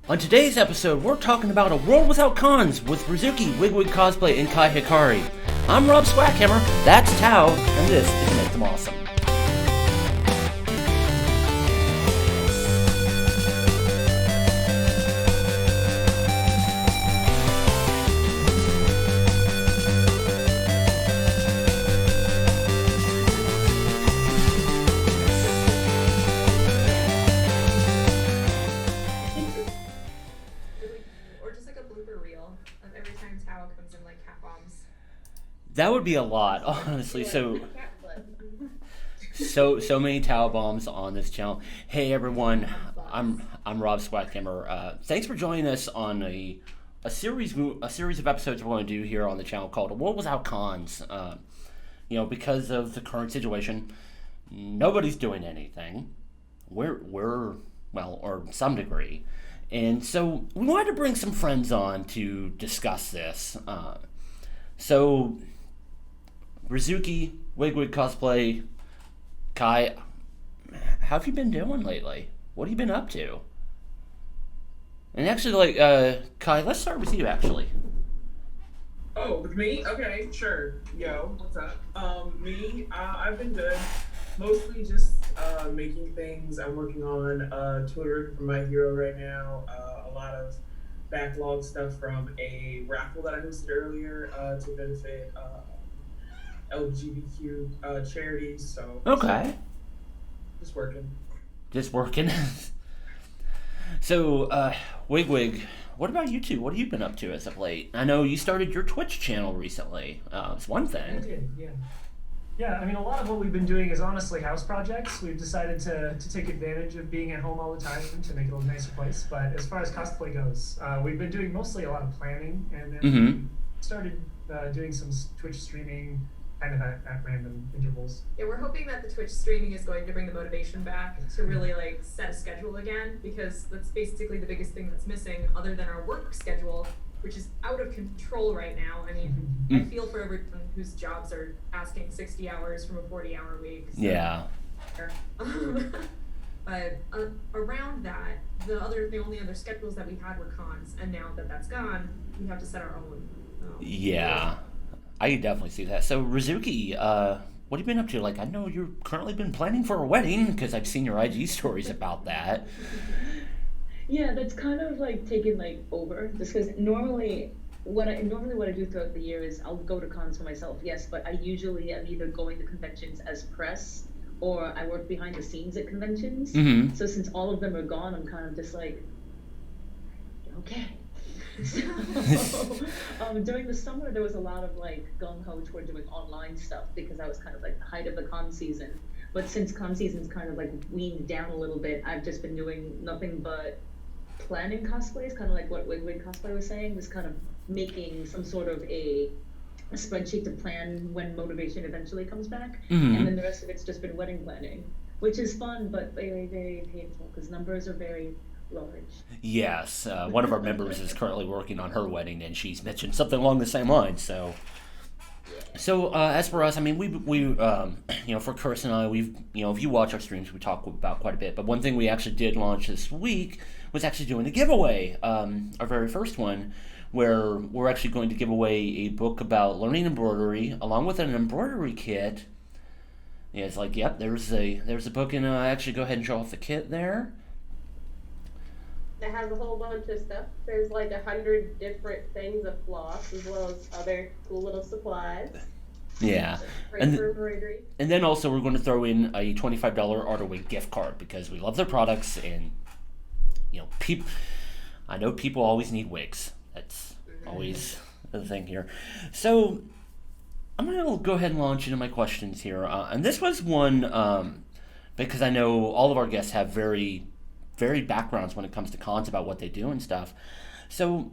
On today's episode, we're talking about a world without cons with Rizuki, Wig-Wig Cosplay, and Ky Hikari. I'm Rob Swackhammer, that's Tao, and this is Make Them Awesome. That would be a lot, honestly. So many Tao bombs on this channel. Hey everyone, I'm Rob Swackhammer. Thanks for joining us on a series of episodes we're going to do here on the channel called "A World Without Cons." Because of the current situation, nobody's doing anything. We're or some degree, and so we wanted to bring some friends on to discuss this. So. Rizuki, Wig-Wig Cosplay, Ky, how have you been doing lately? What have you been up to? And actually, Ky, let's start with you, actually. Oh, with me? Okay, sure. Yo, what's up? I've been good. Mostly just making things. I'm working on Twitter for My Hero right now. A lot of backlog stuff from a raffle that I hosted earlier to benefit LGBTQ charities, so okay, just working. So, Wig-Wig, what about you two? What have you been up to as of late? I know you started your Twitch channel recently. It's one thing. I did, yeah. Yeah, I mean, a lot of what we've been doing is honestly house projects. We've decided to take advantage of being at home all the time to make it a nicer place. But as far as cosplay goes, we've been doing mostly a lot of planning, and then we started doing some Twitch streaming kind of at random intervals. Yeah, we're hoping that the Twitch streaming is going to bring the motivation back to really set a schedule again, because that's basically the biggest thing that's missing other than our work schedule, which is out of control right now. I mean, I feel for everyone whose jobs are asking 60 hours from a 40-hour week. So. Yeah. But around that, the only other schedules that we had were cons, and now that that's gone, we have to set our own. Yeah. I could definitely see that. So, Rizuki, what have you been up to? I know you've currently been planning for a wedding, because I've seen your IG stories about that. Yeah, that's kind of taken over, just because normally what I do throughout the year is I'll go to cons for myself, yes, but I usually am either going to conventions as press or I work behind the scenes at conventions. Mm-hmm. So since all of them are gone, I'm kind of just okay. So, during the summer, there was a lot of gung-ho toward doing online stuff because that was kind of the height of the con season. But since con season's kind of weaned down a little bit, I've just been doing nothing but planning cosplays, kind of like what Wig-Wig Cosplay was saying, just kind of making some sort of a spreadsheet to plan when motivation eventually comes back. Mm-hmm. And then the rest of it's just been wedding planning, which is fun, but very, very painful because numbers are very large. Yes, one of our members is currently working on her wedding, and she's mentioned something along the same lines. So as for us, I mean, we for Chris and I, we've if you watch our streams, we talk about quite a bit. But one thing we actually did launch this week was actually doing a giveaway, our very first one, where we're actually going to give away a book about learning embroidery along with an embroidery kit. Yeah, it's yep, there's a book, and actually go ahead and show off the kit there. It has a whole bunch of stuff. There's 100 different things of floss, as well as other cool little supplies. Yeah. For embroidery. And then also we're going to throw in a $25 Art of Wig gift card because we love their products, and I know people always need wigs. That's always the thing here. So I'm going to go ahead and launch into my questions here. And this was one because I know all of our guests have very varied backgrounds when it comes to cons about what they do and stuff. So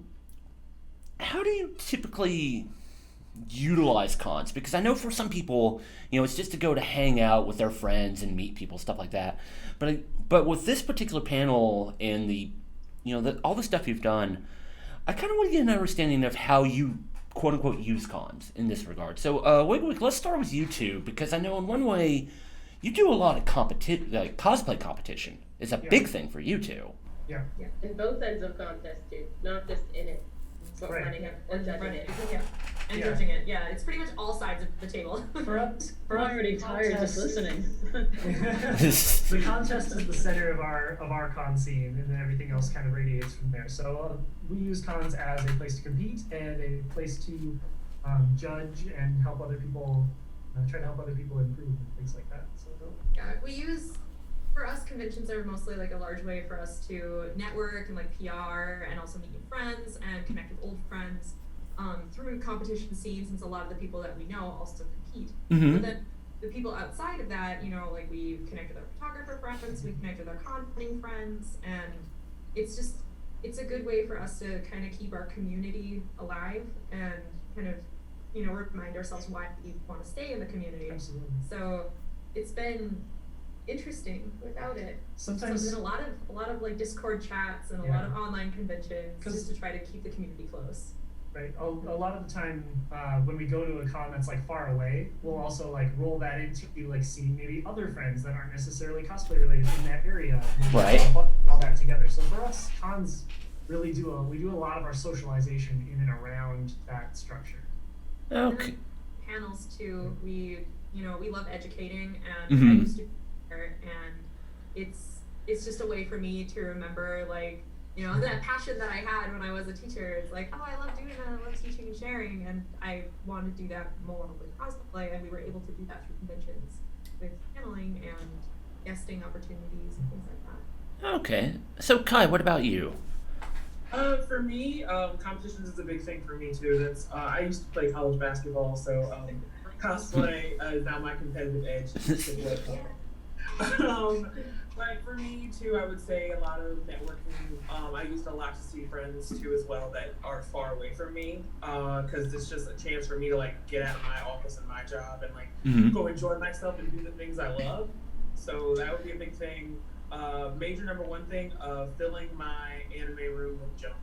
how do you typically utilize cons? Because I know for some people, it's just to go to hang out with their friends and meet people, stuff like that. But with this particular panel and all the stuff you've done, I kind of want to get an understanding of how you quote unquote use cons in this regard. So Wig-Wig, let's start with you two, because I know in one way you do a lot of cosplay competition. It's a big thing for you two. And both ends of contest too, not just in it, but Right. running it or judging it. Yeah. And Yeah. judging it. Yeah, it's pretty much all sides of the table. For us, I'm already tired just listening. the contest is the center of our con scene, and then everything else kind of radiates from there. So we use cons as a place to compete and a place to judge and help other people, try to help other people improve and things like that. So Yeah, we use, for us, conventions are mostly like a large way for us to network and like PR and also meet new friends and connect with old friends through competition scenes, since a lot of the people that we know also compete. Mm-hmm. But then the people outside of that, you know, like we connect with our photographer friends, we connect with our conning friends, and it's a good way for us to kind of keep our community alive and kind of, you know, remind ourselves why we want to stay in the community. absolutely. So it's been interesting without it. Sometimes So there's a lot of like Discord chats and a lot of online conventions 'Cause- just to try to keep the community close. Right. A lot of the time, when we go to a con that's like far away, we'll also like roll that into like seeing maybe other friends that aren't necessarily cosplay related in that area. And we Right. all that together. So for us, cons really do a lot of our socialization in and around that structure. Okay. Panels too. We love educating, and Mhm. I used to be there, and it's just a way for me to remember, like, you know, that passion that I had when I was a teacher. It's like, oh, I love doing that, I love teaching and sharing, and I want to do that more with cosplay, and we were able to do that through conventions with paneling and guesting opportunities and things like that. Okay. So Kai, what about you? For me, competitions is a big thing for me too. That's I used to play college basketball, so cosplay is now my competitive edge. But for me too, I would say a lot of networking. I used a lot to see friends too as well that are far away from me, because it's just a chance for me to like get out of my office and my job and like Mm-hmm. go enjoy myself and do the things I love. So that would be a big thing. Major number one thing, filling my anime room with junk.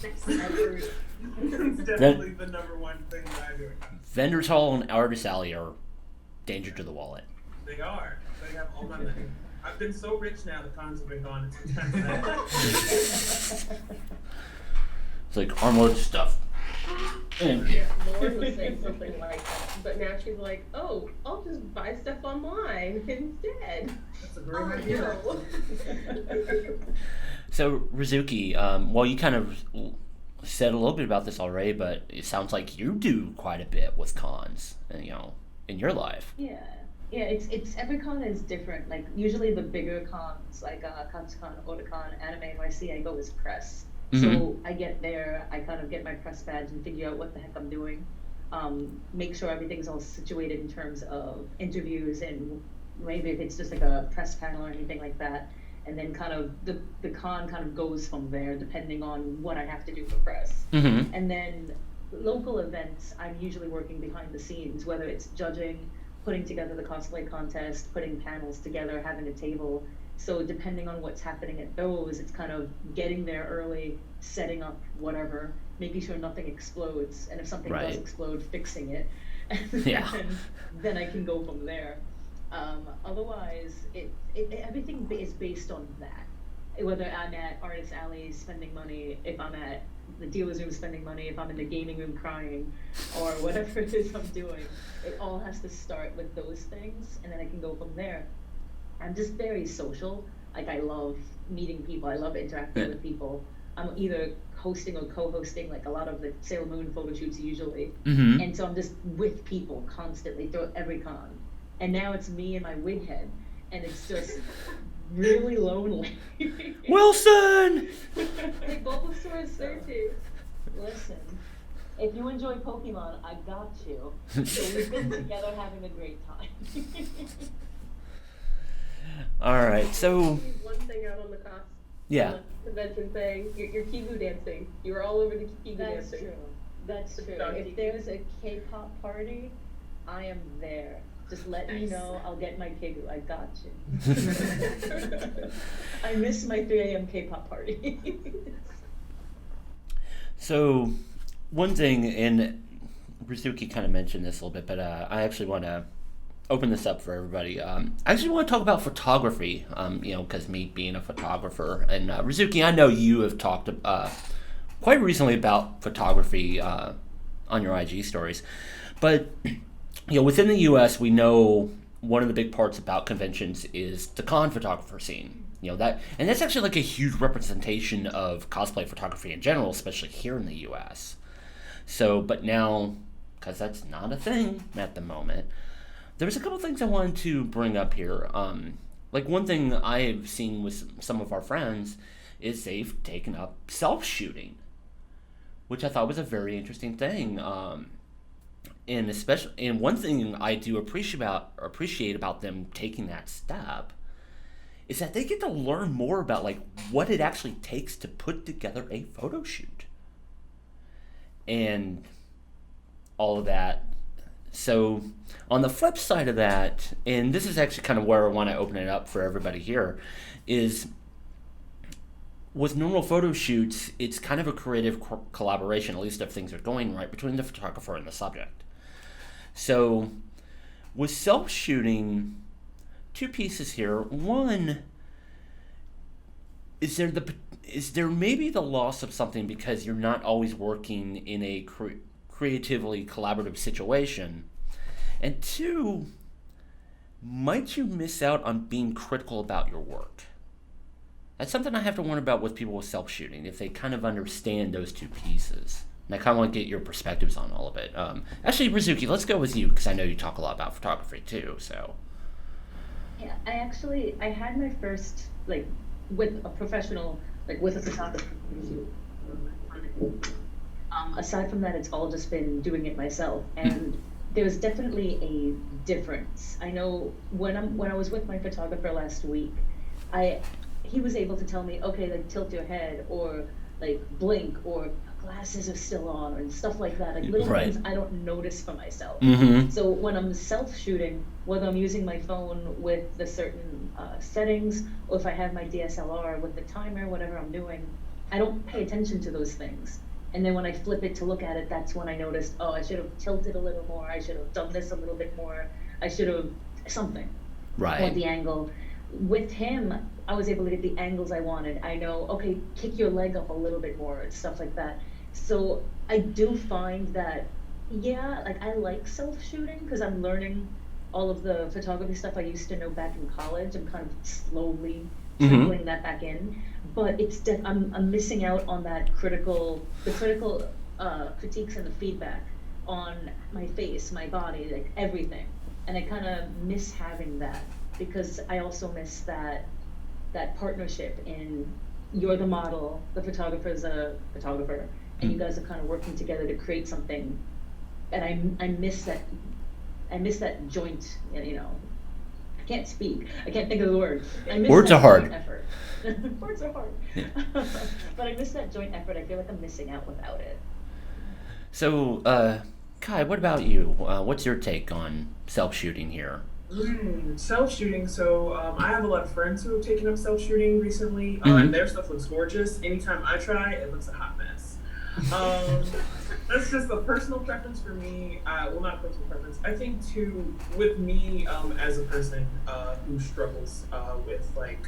It's definitely the number one thing that I do. Vendors Hall and Artist Alley are danger to the wallet. They are. They have all my money. I've been so rich now. The cons have been gone. It's time for that. It's like armload stuff. And Yeah, Lauren was saying something like that, but now she's like, oh, I'll just buy stuff online instead. That's a great Oh, idea. no. so Rizuki, well, you kind of said a little bit about this already, but it sounds like you do quite a bit with cons, you know, in your life. Yeah, it's every con is different. Like usually the bigger cons, like Katsucon, Otakon, Anime NYC, I go as press. So I get there, I kind of get my press badge and figure out what the heck I'm doing. Make sure everything's all situated in terms of interviews and maybe if it's just like a press panel or anything like that. And then kind of the con kind of goes from there depending on what I have to do for press. Mm-hmm. And then local events, I'm usually working behind the scenes, whether it's judging, putting together the cosplay contest, putting panels together, having a table. So depending on what's happening at those, it's kind of getting there early, setting up whatever, making sure nothing explodes, and if something Right. does explode, fixing it. Yeah. Then I can go from there. Otherwise, everything is based on that. Whether I'm at Artist Alley spending money, if I'm at the dealer's room spending money, if I'm in the gaming room crying, or whatever it is I'm doing, it all has to start with those things, and then I can go from there. I'm just very social. Like I love meeting people. I love interacting with people. I'm either hosting or co-hosting like a lot of the Sailor Moon photo shoots usually. Mm-hmm. And so I'm just with people constantly through every con. And now it's me and my wig head. And it's just really lonely. Wilson! Hey, Bulbasaur is there too. Listen, if you enjoy Pokemon, I got you. So we've been together having a great time. All right, so Leave one thing out on the cost. yeah. On the convention thing. Your Kibu dancing. You were all over the Kibu That's dancing. true. That's true. Donkey. If there's a K-pop party, I am there. Just let me Nice. know. I'll get my Kibu. I got you. I miss my 3 a.m. K-pop party. So one thing, and Rizuki kind of mentioned this a little bit, but I actually want to open this up for everybody. I actually want to talk about photography. Because me being a photographer, and Rizuki, I know you have talked quite recently about photography on your IG stories, but within the U.S., we know one of the big parts about conventions is the con photographer scene. And that's actually like a huge representation of cosplay photography in general, especially here in the U.S. So, but now, because that's not a thing at the moment, there's a couple things I wanted to bring up here. Like one thing I've seen with some of our friends is they've taken up self-shooting, which I thought was a very interesting thing. And one thing I do appreciate about them taking that step is that they get to learn more about like what it actually takes to put together a photo shoot and all of that. So on the flip side of that, and this is actually kind of where I want to open it up for everybody here, is with normal photo shoots, it's kind of a creative collaboration, at least if things are going right, between the photographer and the subject. So with self-shooting, two pieces here. One, is there maybe the loss of something because you're not always working in a creatively collaborative situation? And two, might you miss out on being critical about your work? That's something I have to wonder about with people with self-shooting, if they kind of understand those two pieces. And I kind of want to get your perspectives on all of it. Actually, Rizuki, let's go with you, because I know you talk a lot about photography too, so. Yeah, I had my first, like, with a professional, like, with a photographer. Aside from that, it's all just been doing it myself, and there's definitely a difference. I know when I was with my photographer last week, he was able to tell me, okay, like tilt your head, or like blink, or glasses are still on, and stuff like that, like little Right. things I don't notice for myself. Mm-hmm. So when I'm self-shooting, whether I'm using my phone with the certain settings, or if I have my DSLR with the timer, whatever I'm doing, I don't pay attention to those things. And then when I flip it to look at it, that's when I noticed, oh, I should have tilted a little more, I should have done this a little bit more, I should have something. Right. Or the angle. With him, I was able to get the angles I wanted. I know, okay, kick your leg up a little bit more, and stuff like that. So I do find that, yeah, like I like self-shooting because I'm learning all of the photography stuff I used to know back in college. I'm kind of slowly trickling that back in, but I'm missing out on that critical critiques and the feedback on my face, my body, like everything, and I kind of miss having that because I also miss that partnership in you're the model, the photographer's a photographer, and you guys are kind of working together to create something, and I miss that joint, I can't speak. I can't think of the word. I miss Words that are hard. joint effort. Words are hard. Yeah. But I miss that joint effort. I feel like I'm missing out without it. So, Kai, what about you? What's your take on self-shooting here? Self-shooting. So I have a lot of friends who have taken up self-shooting recently, and their stuff looks gorgeous. Anytime I try, it looks a hot mess. That's just a personal preference for me. Well, not a personal preference. I think too, with me as a person who struggles with like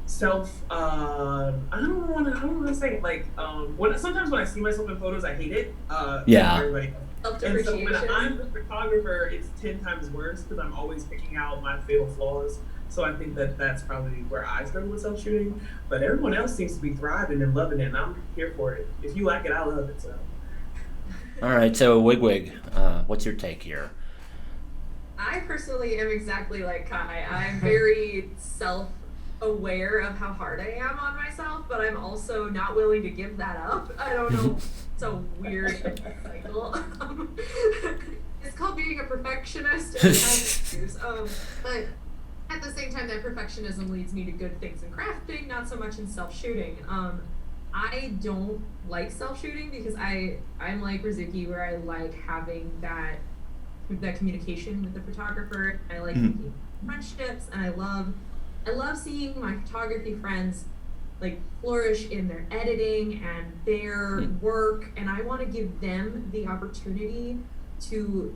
self. I don't want to say like sometimes when I see myself in photos, I hate it. Yeah. Everybody. And so when Self-depreciation. I'm the photographer, it's 10 times worse because I'm always picking out my fatal flaws. So I think that's probably where I struggle with self-shooting. But everyone else seems to be thriving and loving it, and I'm here for it. If you like it, I love it. So. All right, so Wig-Wig, what's your take here? I personally am exactly like Kai. I'm very self-aware of how hard I am on myself, but I'm also not willing to give that up. I don't know. It's a weird cycle. It's called being a perfectionist. And issues. But at the same time, that perfectionism leads me to good things in crafting, not so much in self-shooting. I don't like self-shooting because I'm like Rizuki, where I like having that communication with the photographer. I like making friendships, and I love seeing my photography friends like flourish in their editing and their work, and I want to give them the opportunity to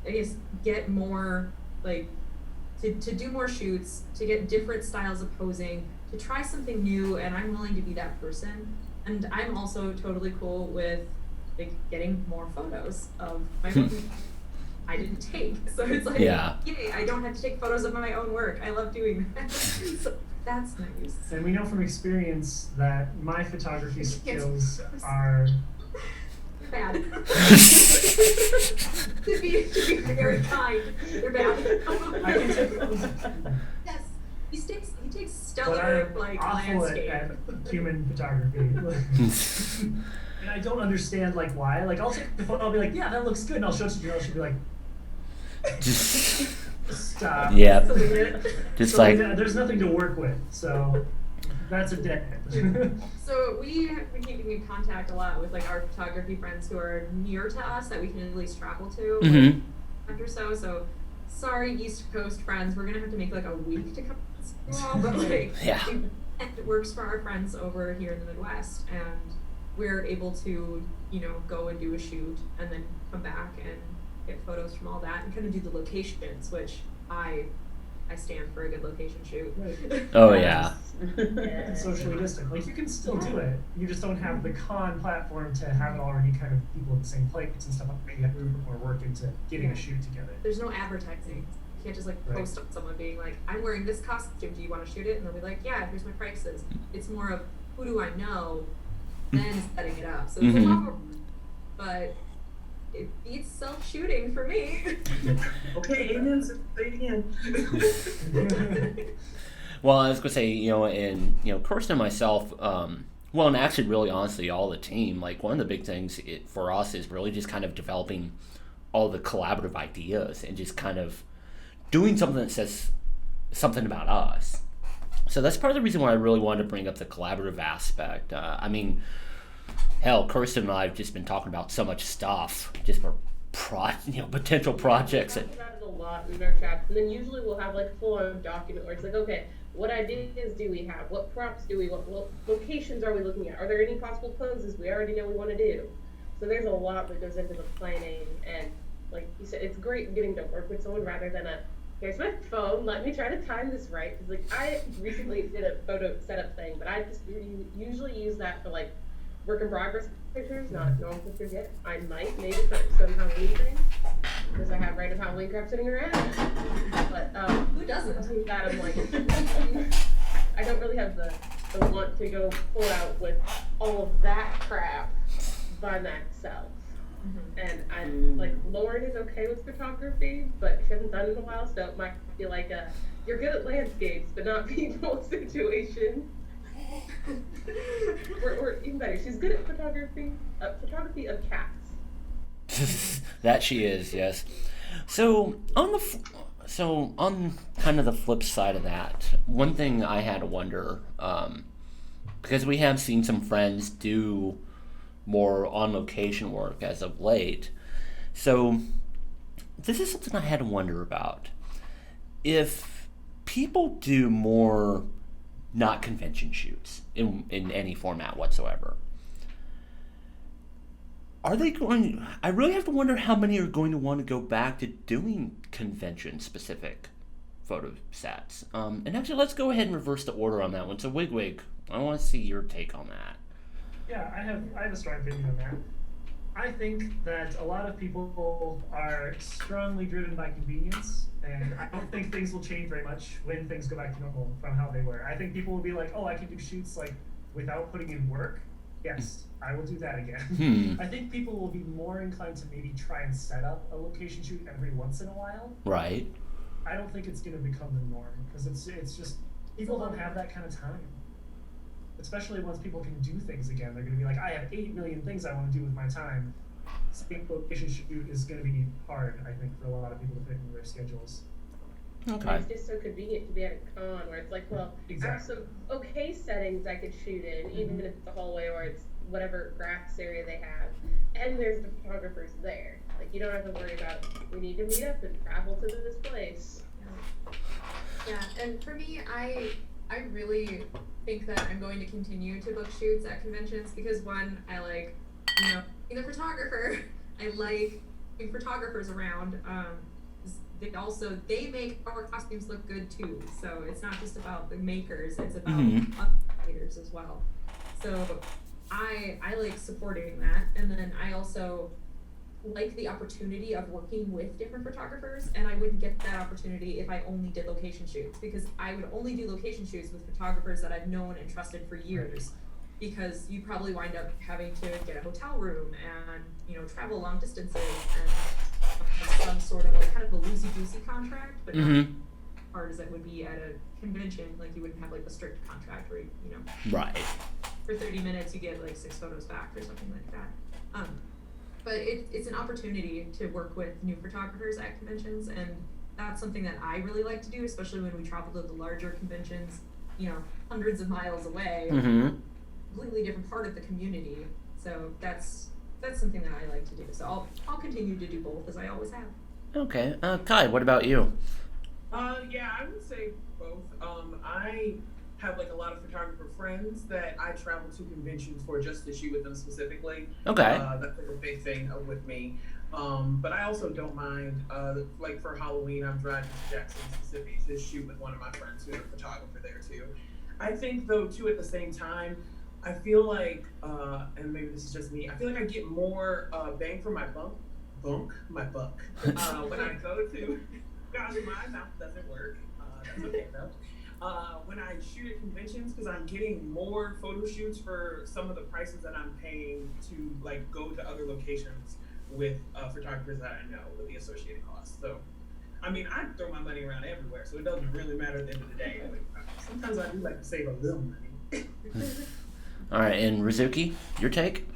I guess, get more, like, to do more shoots, to get different styles of posing, to try something new, and I'm willing to be that person. And I'm also totally cool with, like, getting more photos of my work I didn't take. So it's like, Yeah. yay, I don't have to take photos of my own work. I love doing that. So that's nice. And we know from experience that my photography skills are Bad. to be very kind, they're bad. I can take photos, Yes, he takes but I stellar am like awful at landscape. human photography. And I don't understand like why. Like I'll take the photo, I'll be like, yeah, that looks good, and I'll show it to you, and she'll be like, stop. Yeah. Delete it. Just So like, there's nothing to work with, so that's a dead end. So we've been keeping in contact a lot with like our photography friends who are near to us that we can at least travel to mhm. after so. So sorry, East Coast friends, we're gonna have to make like a week to come to you all, but like Yeah. it works for our friends over here in the Midwest, and we're able to, you know, go and do a shoot and then come back and get photos from all that and kind of do the locations, which I stand for a good location shoot. Oh yeah. And socially distant. Like you can still do it. You just don't have the con platform to have it already kind of people in the same place and stuff. Maybe you have to put more work into getting a shoot together. There's no advertising. You can't just like Right. post on someone being like, I'm wearing this costume, do you want to shoot it? And they'll be like, yeah, here's my prices. It's more of who do I know, then setting it up. So it's a lot of work, but it beats self-shooting for me. Okay, amen. Say it again. Well, I was gonna say, and Kirsten and myself, well, and actually, really, honestly, all the team. Like one of the big things for us is really just kind of developing all the collaborative ideas and just kind of doing something that says something about us. So that's part of the reason why I really wanted to bring up the collaborative aspect. I mean, hell, Kirsten and I have just been talking about so much stuff just for potential projects. We talk about it a lot in our chats, and then usually we'll have like a full-on document where it's like, okay, what ideas do we have? What props do we want? What locations are we looking at? Are there any possible poses we already know we want to do? So there's a lot that goes into the planning, and like you said, it's great getting to work with someone rather than here's my phone, let me try to time this right. Because like I recently did a photo setup thing, but I just usually use that for like work in progress pictures, not normal pictures yet. I might maybe for some Halloween thing, because I have random Halloween crap sitting around. But Who doesn't? other than that, I'm like, I don't really have the want to go pull out with all of that crap by myself. And I'm like, Lauren is okay with photography, but she hasn't done it in a while, so it might be like you're good at landscapes, but not people situation. Or even better, she's good at photography of cats. That she is, yes. So on kind of the flip side of that, one thing I had to wonder, because we have seen some friends do more on location work as of late. So this is something I had to wonder about. If people do more not convention shoots in any format whatsoever, are they going? I really have to wonder how many are going to want to go back to doing convention specific photo sets. And actually, let's go ahead and reverse the order on that one. So Wig-Wig, I want to see your take on that. Yeah, I have a strong opinion on that. I think that a lot of people are strongly driven by convenience, and I don't think things will change very much when things go back to normal from how they were. I think people will be like, oh, I can do shoots like without putting in work. Yes, I will do that again. I think people will be more inclined to maybe try and set up a location shoot every once in a while. Right. I don't think it's going to become the norm because it's just people don't have that kind of time. Especially once people can do things again, they're going to be like, I have 8 million things I want to do with my time. Same location shoot is going to be hard, I think, for a lot of people to fit into their schedules. Okay. It's just so convenient to be at a con where it's like, well, I have some okay settings I could shoot in, even if it's a hallway or it's whatever graphs area they have, and there's the photographers there. Like, you don't have to worry about, we need to meet up and travel to this place. Yeah, and for me, I really think that I'm going to continue to book shoots at conventions because one, I like, being a photographer. I like photographers around, they make our costumes look good too. So it's not just about the makers; it's about other creators as well. So I like supporting that, and then I also like the opportunity of working with different photographers, and I wouldn't get that opportunity if I only did location shoots, because I would only do location shoots with photographers that I've known and trusted for years, because you probably wind up having to get a hotel room and, you know, travel long distances and have some sort of like kind of a loosey-goosey contract, but not as hard as it would be at a convention. Like, you wouldn't have like a strict contract where, you know, Right. for 30 minutes you get like 6 photos back or something like that. But it's an opportunity to work with new photographers at conventions, and that's something that I really like to do, especially when we travel to the larger conventions, you know, hundreds of miles away, completely different part of the community. So that's something that I like to do. So I'll continue to do both, as I always have. Okay. Kai, what about you? Yeah, I would say both. I have like a lot of photographer friends that I travel to conventions for just to shoot with them specifically. Okay. That's like a big thing with me. But I also don't mind, like for Halloween, I'm driving to Jackson, Mississippi to shoot with one of my friends who's a photographer there too. I think though too, at the same time, I feel like, and maybe this is just me, I feel like I get more bang for my buck when I go to, gosh, my mouth doesn't work. That's okay though. When I shoot at conventions, because I'm getting more photo shoots for some of the prices that I'm paying to like go to other locations with photographers that I know with the associated costs. So, I mean, I throw my money around everywhere, so it doesn't really matter at the end of the day. Sometimes I do like to save a little money. All right, and Rizuki, your take?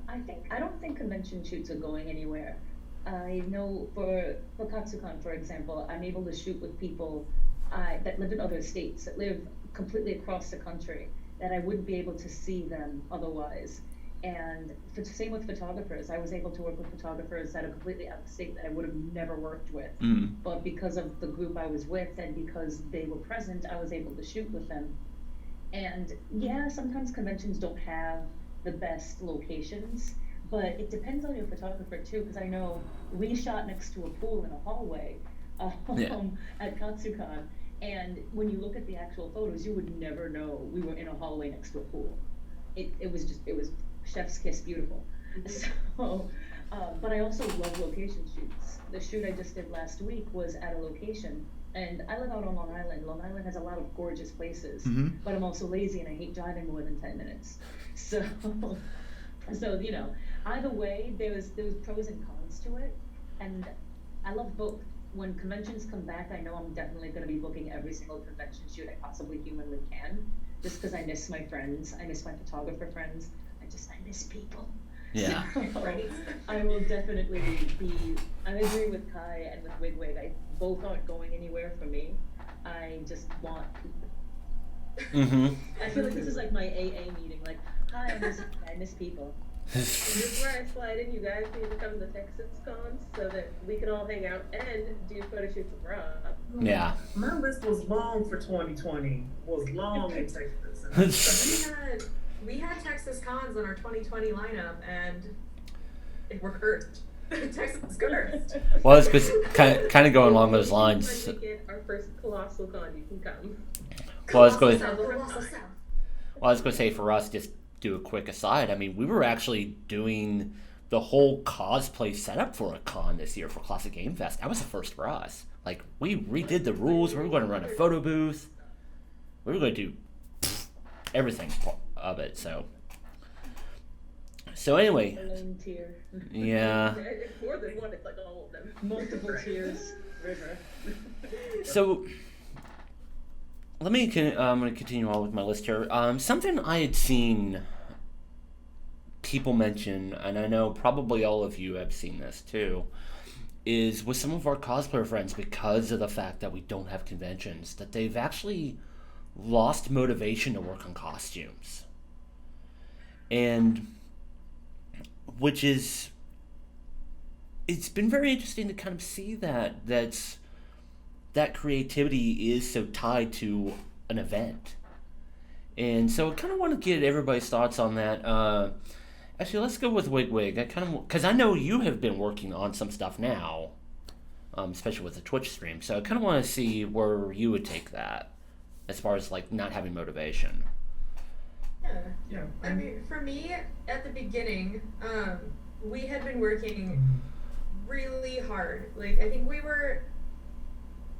I don't think convention shoots are going anywhere. I know for Katsucon, for example, I'm able to shoot with people that live in other states, that live completely across the country, that I wouldn't be able to see them otherwise. And same with photographers. I was able to work with photographers that are completely out of state that I would have never worked with. But because of the group I was with and because they were present, I was able to shoot with them. And yeah, sometimes conventions don't have the best locations, but it depends on your photographer too, because I know we shot next to a pool in a hallway at Katsucon, and when you look at the actual photos, you would never know we were in a hallway next to a pool. It was chef's kiss beautiful. So, but I also love location shoots. The shoot I just did last week was at a location, and I live out on Long Island. Long Island has a lot of gorgeous places, but I'm also lazy and I hate driving more than 10 minutes. So you know, either way, there was pros and cons to it, and I love both. When conventions come back, I know I'm definitely going to be booking every single convention shoot I possibly humanly can, just because I miss my friends, I miss my photographer friends, I miss people. Yeah. Right. I will definitely be. I agree with Kai and with Wig-Wig. Both aren't going anywhere for me. I just want people. I feel like this is like my AA meeting. Like, hi, I miss people. This is where I slide in. You guys need to come to Texas cons so that we can all hang out and do photo shoots with Rob. Yeah. My list was long for 2020. Was long in Texas. We had Texas cons on our 2020 lineup, and it were cursed. Texas cursed. Well, it's because kind of going along those lines. When we get our first colossal con, you can come. Well, I was going to say, for us, just do a quick aside. I mean, we were actually doing the whole cosplay setup for a con this year for Classic Game Fest. That was the first for us. Like, we redid the rules. We were going to run a photo booth. We were going to do everything of it. So anyway. Alone tear. Yeah. More than one, it's like all of them. Multiple tears. River. So I'm going to continue on with my list here. Something I had seen people mention, and I know probably all of you have seen this too, is with some of our cosplayer friends, because of the fact that we don't have conventions, that they've actually lost motivation to work on costumes. And which is, it's been very interesting to kind of see that creativity is so tied to an event. And so I kind of want to get everybody's thoughts on that. Actually, let's go with Wig-Wig. I kind of, because I know you have been working on some stuff now, especially with the Twitch stream. So I kind of want to see where you would take that, as far as like not having motivation. Yeah. I mean, for me, at the beginning, we had been working really hard. Like, I think we were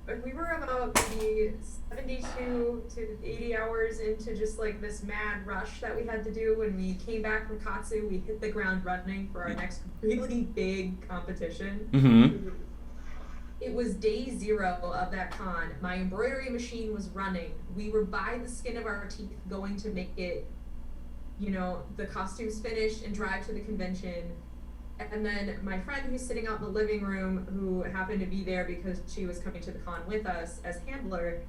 about maybe 72 to 80 hours into just like this mad rush that we had to do. When we came back from Katsu, we hit the ground running for our next really big competition. Mm-hmm. It was day 0 of that con. My embroidery machine was running. We were by the skin of our teeth going to make it, you know, the costumes finished and drive to the convention. And then my friend who's sitting out in the living room, who happened to be there because she was coming to the con with us as handler,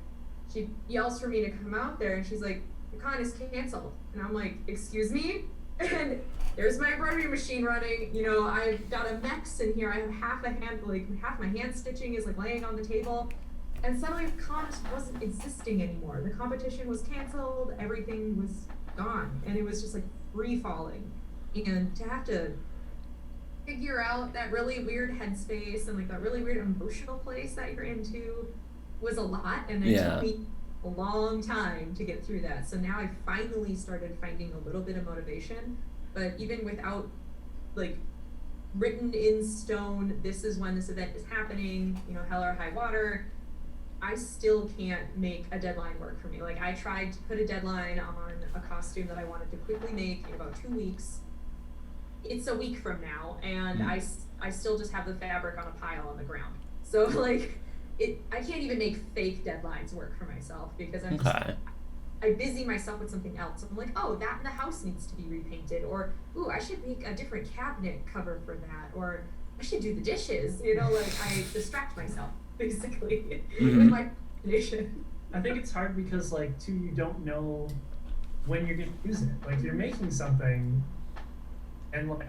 she yells for me to come out there, and she's like, the con is canceled. And I'm like, excuse me? And there's my embroidery machine running. You know, I've got a mess in here. I have half my hand stitching is like laying on the table. And suddenly the con just wasn't existing anymore. The competition was canceled. Everything was gone. And it was just like free falling. And to have to figure out that really weird headspace and like that really weird emotional place that you're into was a lot, and it took me a long time to get through that. So now I finally started finding a little bit of motivation, but even without like written in stone, this is when this event is happening, you know, hell or high water, I still can't make a deadline work for me. Like, I tried to put a deadline on a costume that I wanted to quickly make in about 2 weeks. It's a week from now, and I still just have the fabric on a pile on the ground. So like, I can't even make fake deadlines work for myself, because I busy myself with something else. I'm like, oh, that in the house needs to be repainted, or ooh, I should make a different cabinet cover for that, or I should do the dishes. You know, like, I distract myself basically with my imagination. I think it's hard because, like, too, you don't know when you're gonna use it. Like, you're making something, and like,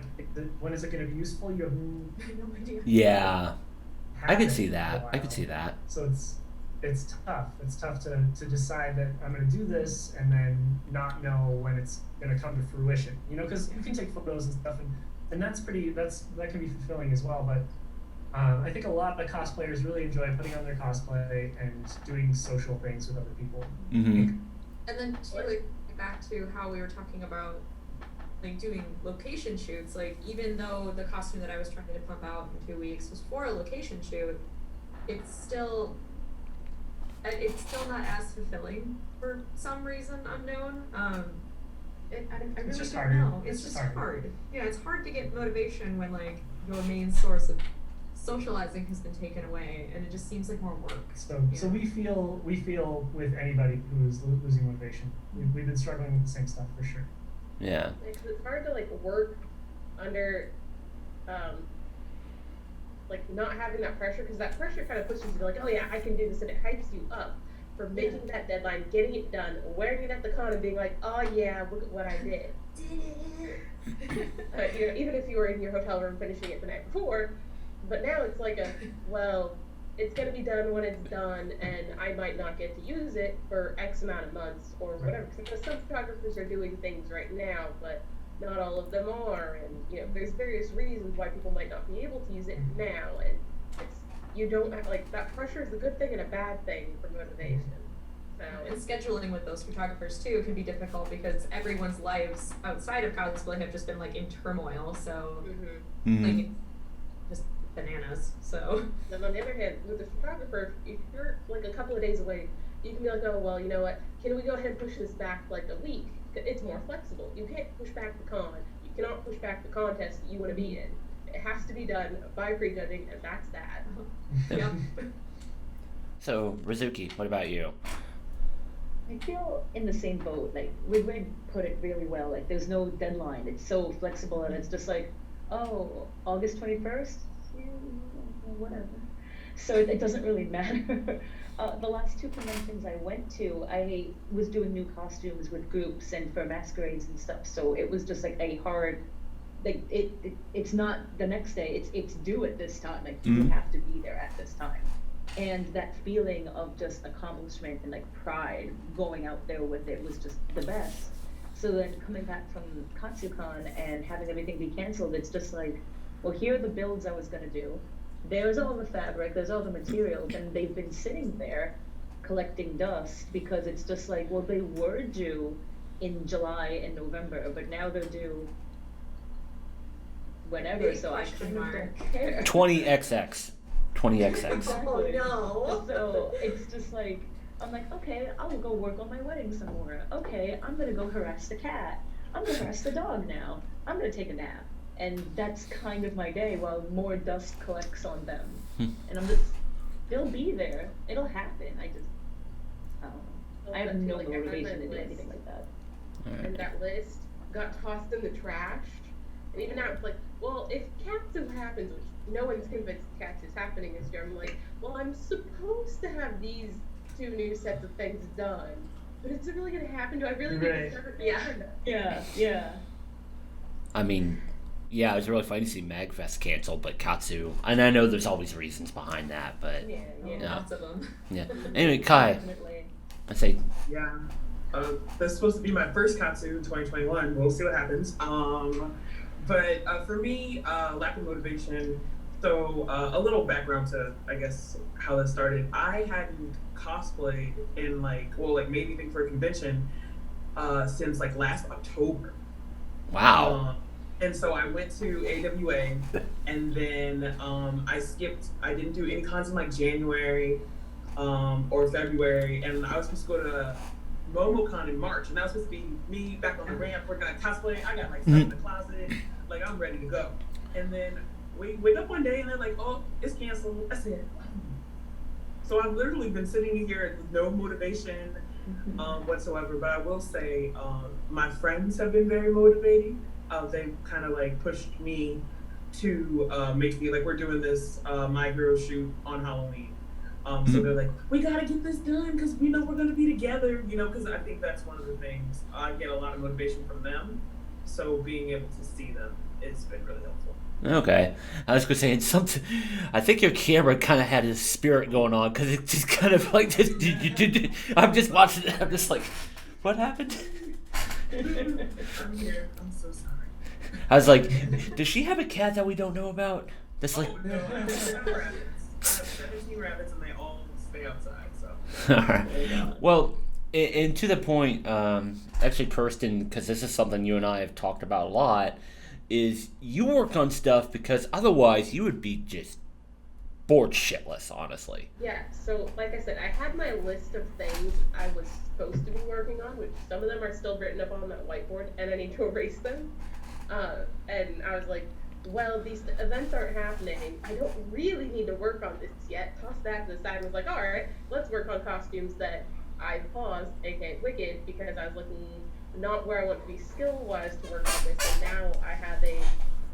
when is it going to be useful? You have no idea. Yeah, I could see that. I could see that. So it's tough. It's tough to decide that I'm going to do this and then not know when it's going to come to fruition. You know, because you can take photos and stuff, and that can be fulfilling as well. But I think a lot of cosplayers really enjoy putting on their cosplay and doing social things with other people. Mm-hmm. And then to like back to how we were talking about like doing location shoots, like, even though the costume that I was trying to pump out in 2 weeks was for a location shoot, it's still not as fulfilling for some reason unknown. I really just don't harder. know. It's just hard. Yeah, it's hard to get motivation when like your main source of socializing has been taken away, and it just seems like more work. So we feel with anybody who's losing motivation. We've been struggling with the same stuff for sure. Yeah. It's hard to like work under, like, not having that pressure, because that pressure kind of pushes you to like, oh yeah, I can do this, and it hypes you up for making that deadline, getting it done, wearing it at the con, and being like, oh yeah, look at what I did. You know, even if you were in your hotel room finishing it the night before, but now it's like well, it's gonna be done when it's done, and I might not get to use it for X amount of months or whatever. Because some photographers are doing things right now, but not all of them are, and you know, there's various reasons why people might not be able to use it now, and you don't have, like, that pressure is a good thing and a bad thing for motivation. So, and scheduling with those photographers too can be difficult, because everyone's lives outside of cosplay have just been like in turmoil. So like, just bananas. So then on the other hand, with the photographer, if you're like a couple of days away, you can be like, oh well, you know what? Can we go ahead and push this back like a week? It's more flexible. You can't push back the con. You cannot push back the contest that you want to be in. It has to be done by prejudging, and that's that. yep. So, Rizuki, what about you? I feel in the same boat. Like, Wig-Wig put it really well. Like, there's no deadline. It's so flexible, and it's just like, oh, August 21st? Yeah, whatever. So it doesn't really matter. The last 2 conventions I went to, I was doing new costumes with groups and for masquerades and stuff. So it was just like a hard, like, it's not the next day. It's due at this time. Like, you have to be there at this time. And that feeling of just accomplishment and like pride going out there with it was just the best. So then coming back from Katsucon and having everything be canceled, it's just like, well, here are the builds I was gonna do. There's all the fabric, there's all the materials, and they've been sitting there collecting dust because it's just like, well, they were due in July and November, but now they're due whenever, Big so I question kind of mark. don't care. 20XX. 20XX. Exactly. Oh no. So it's just like, I'm like, okay, I'll go work on my wedding some more. Okay, I'm gonna go harass the cat. I'm gonna harass the dog now. I'm gonna take a nap. And that's kind of my day while more dust collects on them. And I'm just, they'll be there. It'll happen. I don't know. I have no Like, I had my motivation to do list. anything like that. And that list got tossed in the trash. And even now it's like, well, if Katsu happens, which no one's convinced Katsu's happening this year, I'm like, well, I'm supposed to have these 2 new sets of things done. But is it really going to happen? Do I really need to Right. start? Yeah. I mean, yeah, it was really funny to see MagFest canceled, but Katsu, and I know there's always reasons behind that, but Yeah. Yeah. Lots of them. yeah. Anyway, Kai, Definitely. I say, Yeah. That's supposed to be my first Katsu 2021. We'll see what happens. But for me, lack of motivation. So a little background to, I guess, how this started. I hadn't cosplayed in made anything for a convention since last October. wow. And so I went to AWA, and then I didn't do any cons in January or February, and I was supposed to go to MomoCon in March, and that was supposed to be me back on the ramp working on cosplay. I got stuff in the closet, I'm ready to go. And then we wake up one day, and they're like, "Oh, it's canceled." I said, so I've literally been sitting here with no motivation whatsoever. But I will say, my friends have been very motivating. They've kind of pushed me to make me we're doing this My Hero shoot on Halloween. So they're like, we gotta get this done because we know we're gonna be together, because I think that's one of the things I get a lot of motivation from them. So being able to see them, it's been really helpful. Okay. I was going to say, it's something, I think your camera kind of had a spirit going on, because it just kind of I'm just watching it, I'm just like, what happened? I'm here. I'm so sorry. I was like, does she have a cat that we don't know about? That's like, Oh, no, I have rabbits. I have 17 rabbits, and they all stay outside. So. alright. Well, and to the point, actually, Kirsten, because this is something you and I have talked about a lot, is you work on stuff because otherwise you would be just bored shitless, honestly. Yeah, so like I said, I had my list of things I was supposed to be working on, which some of them are still written up on that whiteboard, and I need to erase them. And I was like, well, these events aren't happening. I don't really need to work on this yet. Tossed that to the side and was like, all right, let's work on costumes that I paused, aka Wicked, because I was looking not where I want to be skill-wise to work on this, and now I have a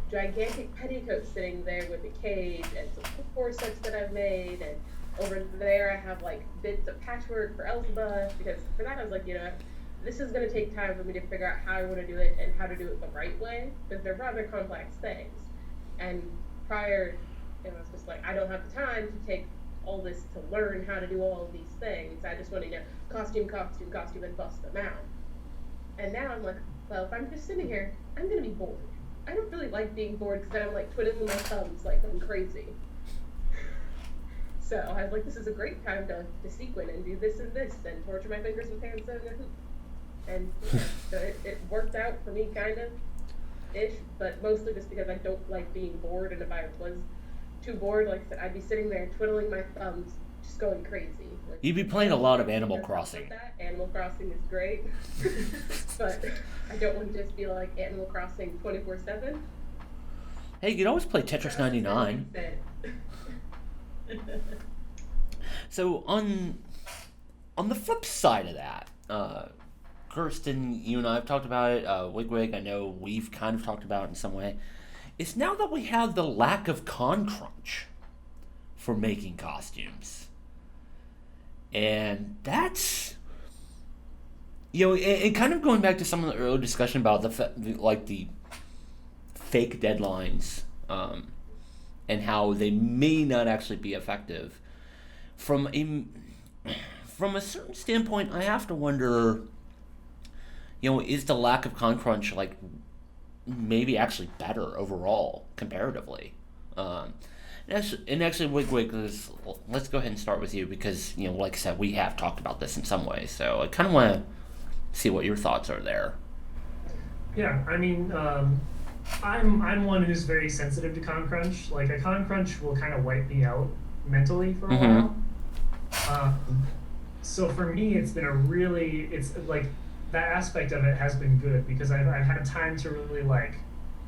gigantic petticoat sitting there with a cage and some corsets that I've made, and over there I have bits of patchwork for Elzebub, because for that I was like, this is going to take time for me to figure out how I want to do it and how to do it the right way, because they're rather complex things. And prior, I was just like, I don't have the time to take all this to learn how to do all of these things. I just want to costume, and bust them out. And now I'm like, well, if I'm just sitting here, I'm going to be bored. I don't really like being bored because then I'm twiddling my thumbs I'm crazy. So I was like, this is a great time to sequin and do this and torture my fingers with hand sewing a hoop. And so it worked out for me kind of ish, but mostly just because I don't like being bored, and if I was too bored, like I said, I'd be sitting there twiddling my thumbs, just going crazy. You'd be playing a lot of Animal Crossing. Animal Crossing is great, but I don't want to just be like Animal Crossing 24/7. Hey, you can always play Tetris 99. So on the flip side of that, Kirsten, you and I have talked about it. Wig-Wig, I know we've kind of talked about it in some way. It's now that we have the lack of con crunch for making costumes. And that's, and kind of going back to some of the earlier discussion about the fake deadlines, and how they may not actually be effective. From a certain standpoint, I have to wonder, is the lack of con crunch like maybe actually better overall comparatively? And actually, Wig-Wig, let's go ahead and start with you because, like I said, we have talked about this in some way. So I kind of want to see what your thoughts are there. Yeah, I mean, I'm one who's very sensitive to con crunch. Like, a con crunch will kind of wipe me out mentally for a while. So for me, it's like that aspect of it has been good because I've had time to really like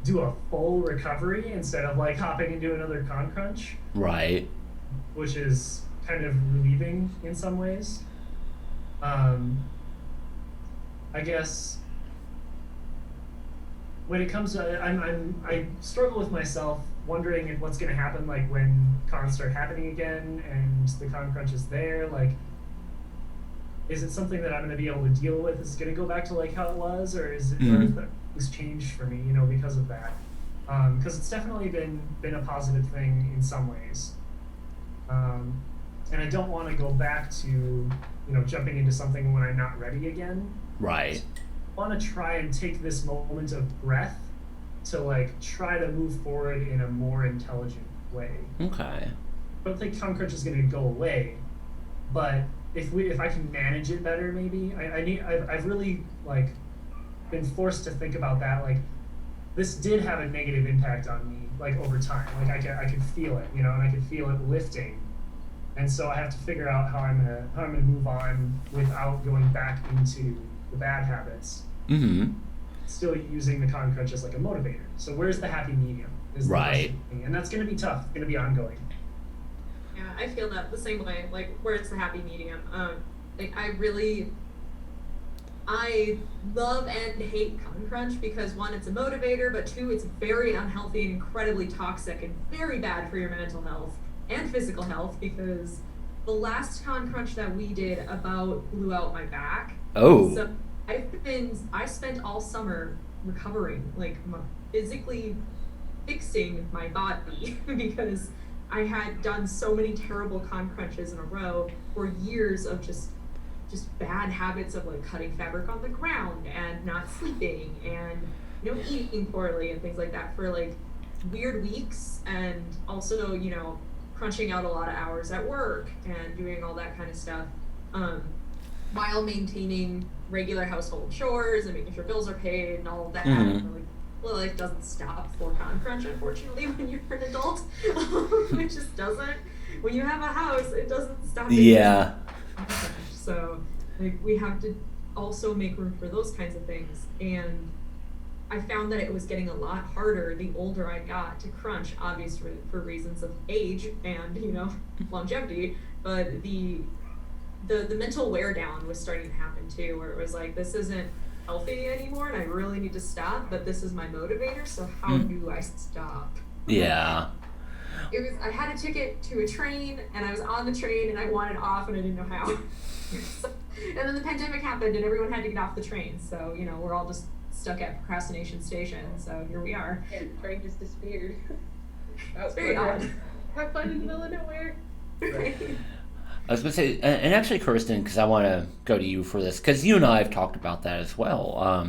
do a full recovery instead of like hopping into another con crunch. Right. Which is kind of relieving in some ways. I guess when it comes to I struggle with myself wondering if what's going to happen like when cons start happening again and the con crunch is there, like is it something that I'm going to be able to deal with? Is it going to go back to like how it was, or is it or has things changed for me, because of that? Because it's definitely been a positive thing in some ways, and I don't want to go back to jumping into something when I'm not ready again. Right. I want to try and take this moment of breath to like try to move forward in a more intelligent way. Okay. I don't think con crunch is going to go away, but if I can manage it better, maybe I've really like been forced to think about that. Like this did have a negative impact on me, like over time. Like I could feel it, and I could feel it lifting, and so I have to figure out how I'm gonna move on without going back into the bad habits. Still using the con crunch as like a motivator. So where's the happy medium? Is the right. And that's gonna be tough. It's gonna be ongoing. Yeah, I feel that the same way, like where it's the happy medium. Like I love and hate con crunch because one, it's a motivator, but two, it's very unhealthy and incredibly toxic and very bad for your mental health and physical health because the last con crunch that we did about blew out my back. Oh. So I spent all summer recovering, like physically fixing my body because I had done so many terrible con crunches in a row for years of just bad habits of like cutting fabric on the ground and not sleeping and eating poorly and things like that for like weird weeks, and also crunching out a lot of hours at work and doing all that kind of stuff while maintaining regular household chores and making sure bills are paid and all of that. Well, life doesn't stop for con crunch, unfortunately, when you're an adult. It just doesn't. When you have a house, it doesn't stop. Yeah. So, like, we have to also make room for those kinds of things. And I found that it was getting a lot harder the older I got to crunch, obviously for reasons of age and longevity. But the mental wear down was starting to happen too, where it was like, this isn't healthy anymore and I really need to stop, but this is my motivator, so how do I stop? Yeah. I had a ticket to a train and I was on the train and I wanted off and I didn't know how. And then the pandemic happened and everyone had to get off the train, so we're all just stuck at procrastination station, so here we are. And the train just disappeared. It's very odd. Have fun in the middle of nowhere. Right. I was going to say, and actually, Kirsten, because I want to go to you for this, because you and I have talked about that as well,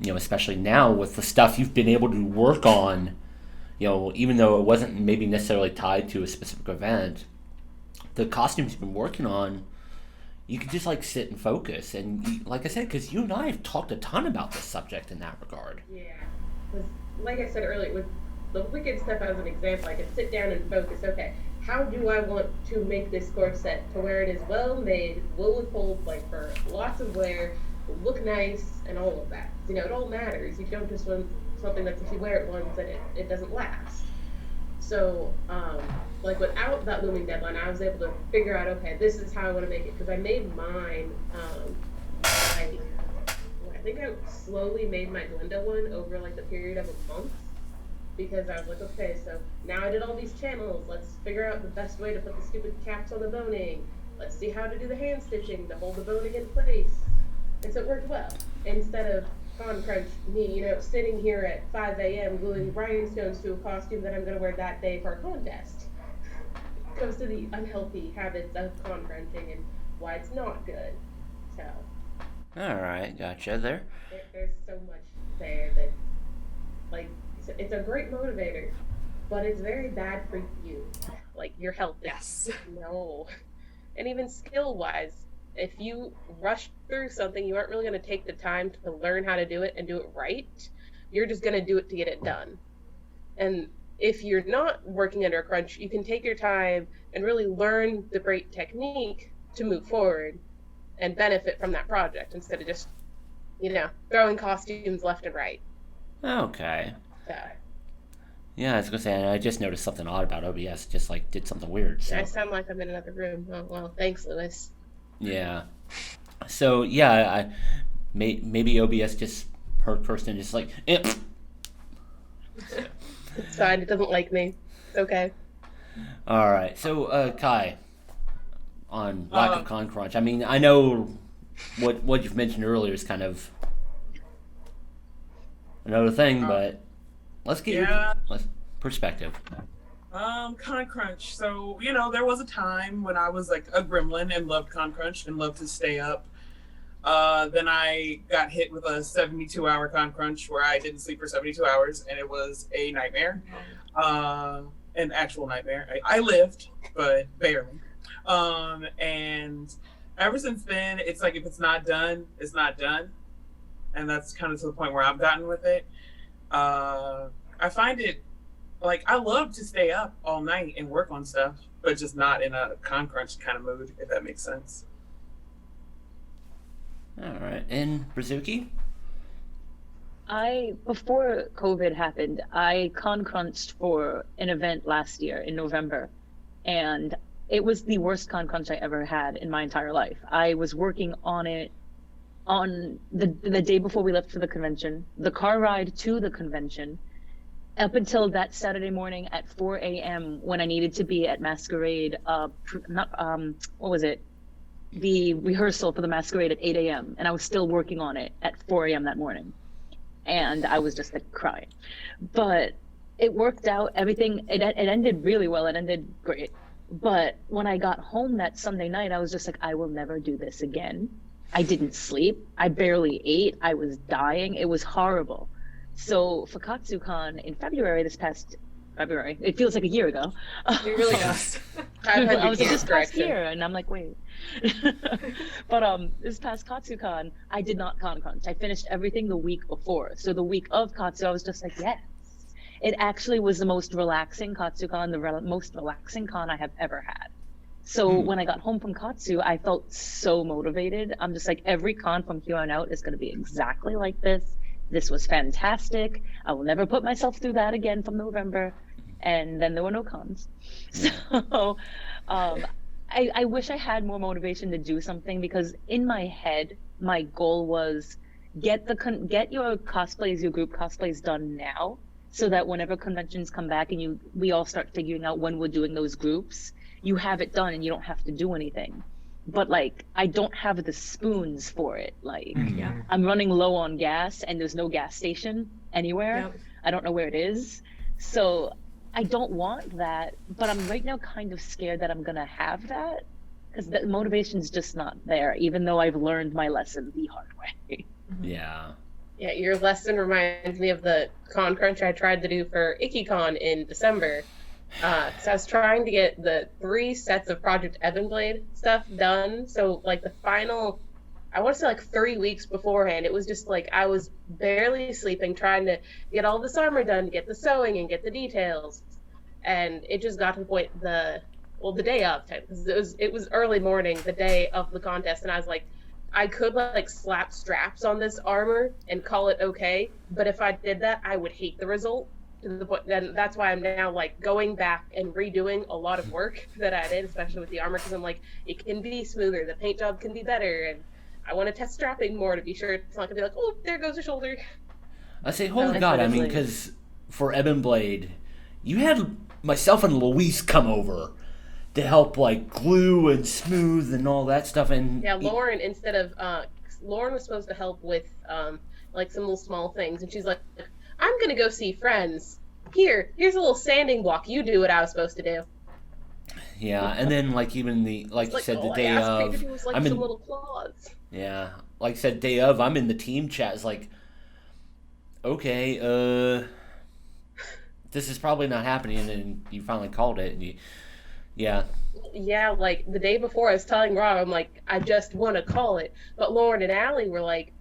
especially now with the stuff you've been able to work on, even though it wasn't maybe necessarily tied to a specific event, the costumes you've been working on, you can just, like, sit and focus. And, like I said, because you and I have talked a ton about this subject in that regard. Yeah. Because, like I said earlier, with the Wicked stuff as an example, I could sit down and focus, okay, how do I want to make this corset to where it is well made, will withhold like for lots of wear, look nice, and all of that. It all matters. You don't just want something that if you wear it once and it doesn't last. So, like without that looming deadline, I was able to figure out, okay, this is how I want to make it. Because I made mine, I think I slowly made my Glinda one over like the period of a month. Because I was like, okay, so now I did all these channels, let's figure out the best way to put the stupid caps on the boning. Let's see how to do the hand stitching to hold the boning in place. And so it worked well. Instead of con crunch, me, sitting here at 5 a.m. gluing rhinestones to a costume that I'm going to wear that day for a contest. It goes to the unhealthy habits of con crunching and why it's not good. So. All right, gotcha there. There's so much there that, like, it's a great motivator, but it's very bad for you. Like, your health is Yes. no. And even skill-wise, if you rush through something, you aren't really going to take the time to learn how to do it and do it right. You're just going to do it to get it done. And if you're not working under a crunch, you can take your time and really learn the great technique to move forward and benefit from that project instead of just, throwing costumes left and right. Okay. So, Yeah, I was gonna say, I just noticed something odd about OBS. Just like did something weird. So I sound like I'm in another room. Oh, well, thanks, Lewis. yeah. So yeah, maybe OBS just heard first and just like. It's fine. It doesn't like me. It's okay. All right. So Kai, on lack of con crunch. I mean, I know what you've mentioned earlier is kind of another thing, but let's get your perspective. Con crunch. So, there was a time when I was like a gremlin and loved con crunch and loved to stay up. Then I got hit with a 72-hour con crunch where I didn't sleep for 72 hours, and it was a nightmare. An actual nightmare. I lived, but barely. And ever since then, it's like if it's not done, it's not done. And that's kind of to the point where I've gotten with it. I find it like I love to stay up all night and work on stuff, but just not in a con crunch kind of mood, if that makes sense. All right, and Rizuki? Before COVID happened, I con crunched for an event last year in November, and it was the worst con crunch I ever had in my entire life. I was working on it on the day before we left for the convention, the car ride to the convention, up until that Saturday morning at 4 a.m. when I needed to be at Masquerade, the rehearsal for the Masquerade at 8 a.m. and I was still working on it at 4 a.m. that morning. And I was just like crying. But it worked out, everything, it ended really well, it ended great. But when I got home that Sunday night, I was just like, I will never do this again. I didn't sleep, I barely ate, I was dying, it was horrible. So for KatsuCon in February, this past February, it feels like a year ago. It really does. I was like, this past year, and I'm like, wait. But this past KatsuCon, I did not con crunch. I finished everything the week before. So the week of Katsu, I was just like, yes. It actually was the most relaxing KatsuCon, the most relaxing con I have ever had. So when I got home from Katsu, I felt so motivated. I'm just like, every con from here on out is going to be exactly like this. This was fantastic. I will never put myself through that again from November. And then there were no cons. So I wish I had more motivation to do something, because in my head, my goal was get your cosplays, your group cosplays done now, so that whenever conventions come back and we all start figuring out when we're doing those groups, you have it done and you don't have to do anything. But like, I don't have the spoons for it. Like, I'm running low on gas and there's no gas station anywhere. Yep. I don't know where it is. So I don't want that, but I'm right now kind of scared that I'm gonna have that, because the motivation's just not there, even though I've learned my lesson the hard way. Yeah. Yeah, your lesson reminds me of the con crunch I tried to do for IkiCon in December. So I was trying to get the 3 sets of Project Ebonblade stuff done. So like the final, I want to say like 3 weeks beforehand, it was just like I was barely sleeping, trying to get all this armor done, get the sewing and get the details. And it just got to the point the day of, because it was early morning, the day of the contest, and I was like, I could like slap straps on this armor and call it okay, but if I did that, I would hate the result. To the point, then that's why I'm now like going back and redoing a lot of work that I did, especially with the armor, because I'm like, it can be smoother, the paint job can be better, and I want to test strapping more to be sure it's not gonna be like, oh, there goes a shoulder. I say, holy God, I mean, because for Ebonblade, you had myself and Luis come over to help like glue and smooth and all that stuff, and yeah, Lauren, instead of Lauren was supposed to help with like some little small things, and she's like, I'm gonna go see friends. Here's a little sanding block. You do what I was supposed to do. Yeah, and then like even like you said, the day I asked of, if it was like I'm some in. little claws. Yeah, like I said, day of, I'm in the team chat. It's like, okay, this is probably not happening, and then you finally called it, and yeah. Yeah, like the day before, I was telling Rob, I'm like, I just want to call it. But Lauren and Allie were like,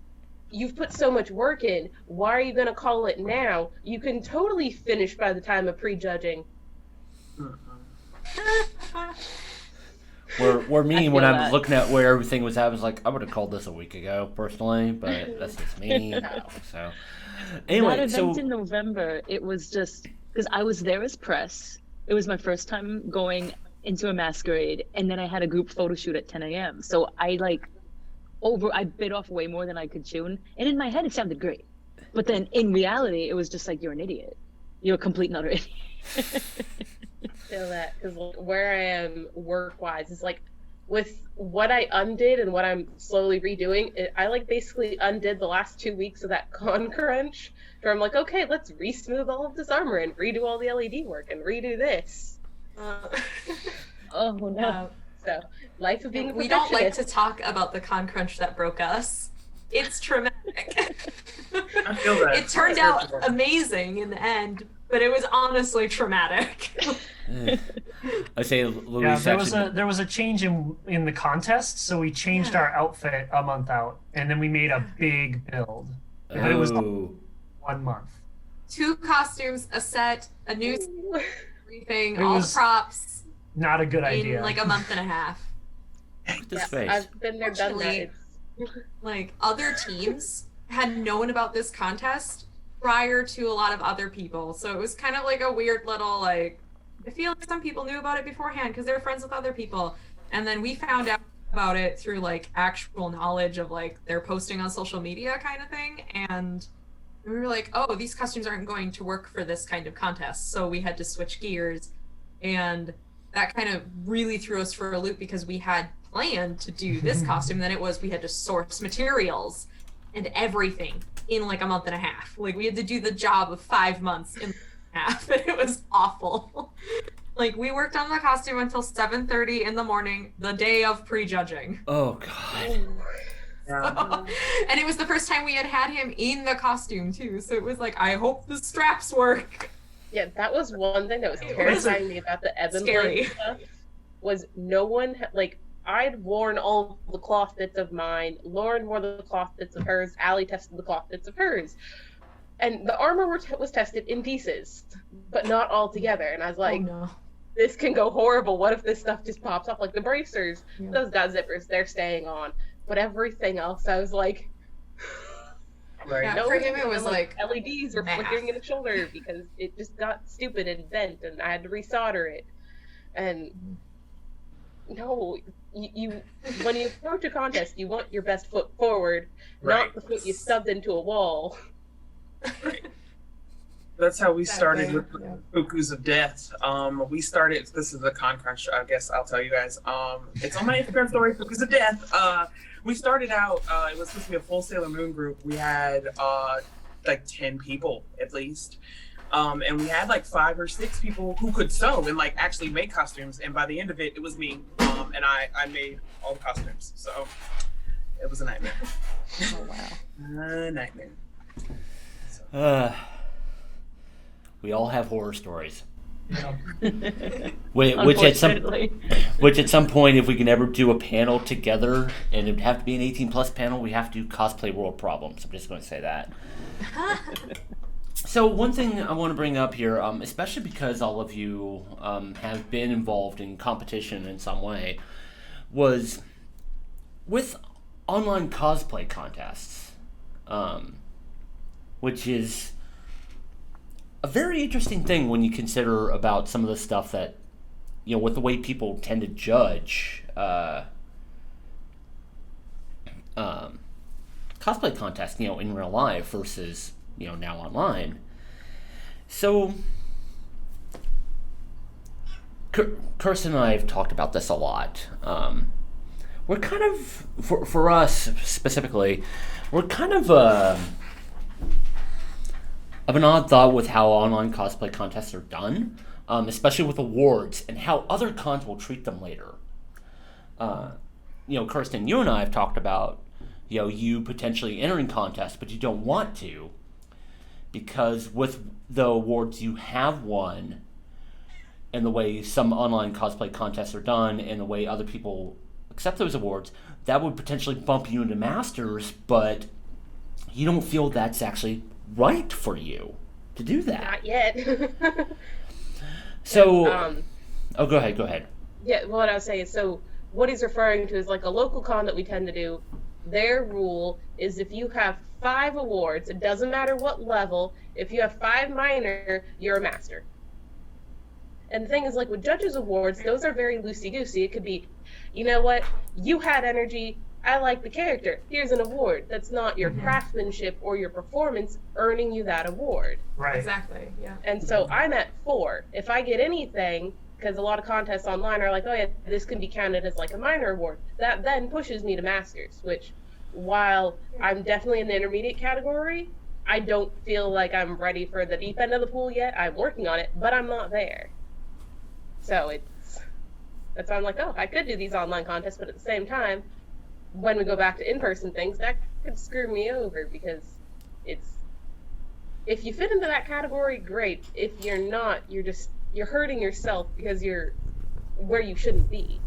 you've put so much work in. Why are you going to call it now? You can totally finish by the time of prejudging. Where me, I when feel I'm that. looking at where everything was happening, I was like, I would have called this a week ago, personally, but that's just me. So, anyway, That event so in November, it was just because I was there as press. It was my first time going into a masquerade, and then I had a group photo shoot at 10 a.m. So I bit off way more than I could chew, and in my head it sounded great, but then in reality it was just like, you're an idiot. You're a complete and utter idiot. Feel that, because where I am work-wise is like, with what I undid and what I'm slowly redoing, I like basically undid the last 2 weeks of that con crunch, where I'm like, okay, let's re-smooth all of this armor and redo all the LED work and redo this. Oh no. So, life of being a We don't like perfectionist. to talk about the con crunch that broke us. It's traumatic. I feel that. It turned out amazing in the end, but it was honestly traumatic. I say, Louise, Yeah, actually, there was a change in the contest, so we changed our outfit a month out, and then we made a big build. But it was oh, 1 month. 2 costumes, a set, a new everything, It all the was props Not a good in idea. like a month and a half. look at this Yeah, face. I've been there, done that. Fortunately, It's Like other teams had known about this contest prior to a lot of other people, so it was kind of like a weird little like. I feel like some people knew about it beforehand because they were friends with other people, and then we found out about it through like actual knowledge of like they're posting on social media kind of thing, and we were like, oh, these costumes aren't going to work for this kind of contest, so we had to switch gears, and that kind of really threw us for a loop because we had planned to do this costume, then it was we had to source materials and everything in like a month and a half. Like we had to do the job of 5 months in half, and it was awful. Like we worked on the costume until 7:30 in the morning, the day of prejudging. Oh God. Yeah. And it was the first time we had him in the costume too, so it was like, I hope the straps work. Yeah, that was one thing that was It was terrifying me about the Evan scary. Blade stuff. Was no one like I'd worn all the cloth bits of mine. Lauren wore the cloth bits of hers. Allie tested the cloth bits of hers, and the armor was tested in pieces, but not all together. And I was like, oh no. this can go horrible. What if this stuff just pops off? Like the bracers, Yeah. those got zippers, they're staying on. But everything else, I was like, Right. Yeah, no, for him it was like LEDs were math. flickering in the shoulder because it just got stupid and bent, and I had to resolder it. And no, you when you approach a contest, you want your best foot forward, Right. not the foot you stubbed into a wall. That's how we started with Yeah. Cuckoos of Death. We started. This is the con crunch. I guess I'll tell you guys. It's on my Instagram story. Cuckoos of Death. We started out. It was supposed to be a full Sailor Moon group. We had like 10 people at least, and we had like 5 or 6 people who could sew and like actually make costumes. And by the end of it, it was me. And I made all the costumes. So it was a nightmare. Oh wow. A nightmare. We all have horror stories. Yeah. Which at Unfortunately. some point, if we can ever do a panel together, and it'd have to be an 18+ panel, we have to do cosplay world problems. I'm just going to say that. So one thing I want to bring up here, especially because all of you have been involved in competition in some way, was with online cosplay contests, which is a very interesting thing when you consider about some of the stuff that, you know, with the way people tend to judge cosplay contests, you know, in real life versus, you know, now online. So, Kirsten and I have talked about this a lot. We're kind of, for us specifically, we're kind of an odd thought with how online cosplay contests are done, especially with awards and how other cons will treat them later. Kirsten, you and I have talked about, you potentially entering contests, but you don't want to because with the awards you have won and the way some online cosplay contests are done and the way other people accept those awards, that would potentially bump you into Masters, but you don't feel that's actually right for you to do that. Not yet. So, go ahead. Yeah, what I was saying is, so what he's referring to is like a local con that we tend to do. Their rule is if you have 5 awards, it doesn't matter what level, if you have 5 minor, you're a master. And the thing is, like with judges' awards, those are very loosey-goosey. It could be, you know what, you had energy, I like the character, here's an award. That's not your craftsmanship or your performance earning you that award. Right. Exactly. Yeah. And so I'm at 4. If I get anything, because a lot of contests online are like, oh yeah, this can be counted as like a minor award, that then pushes me to Masters, which while I'm definitely in the intermediate category, I don't feel like I'm ready for the deep end of the pool yet. I'm working on it, but I'm not there. So that's why I'm like, oh, I could do these online contests, but at the same time, when we go back to in-person things, that could screw me over because if you fit into that category, great. If you're not, you're hurting yourself because you're where you shouldn't be.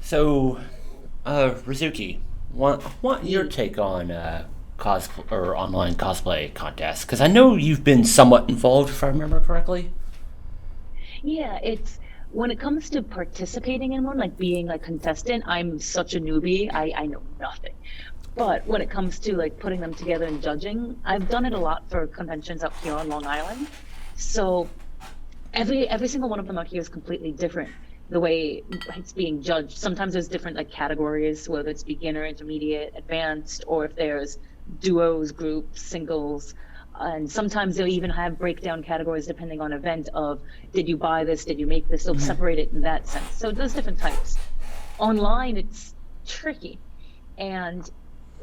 So, Rizuki, want your take on online cosplay contests? Because I know you've been somewhat involved, if I remember correctly. Yeah, it's when it comes to participating in one, like being a contestant, I'm such a newbie. I know nothing. But when it comes to like putting them together and judging, I've done it a lot for conventions up here on Long Island. So every single one of them out here is completely different. The way it's being judged. Sometimes there's different like categories, whether it's beginner, intermediate, advanced, or if there's duos, groups, singles. And sometimes they'll even have breakdown categories depending on event of, did you buy this, did you make this? They'll separate it in that sense. So there's different types. Online, it's tricky. And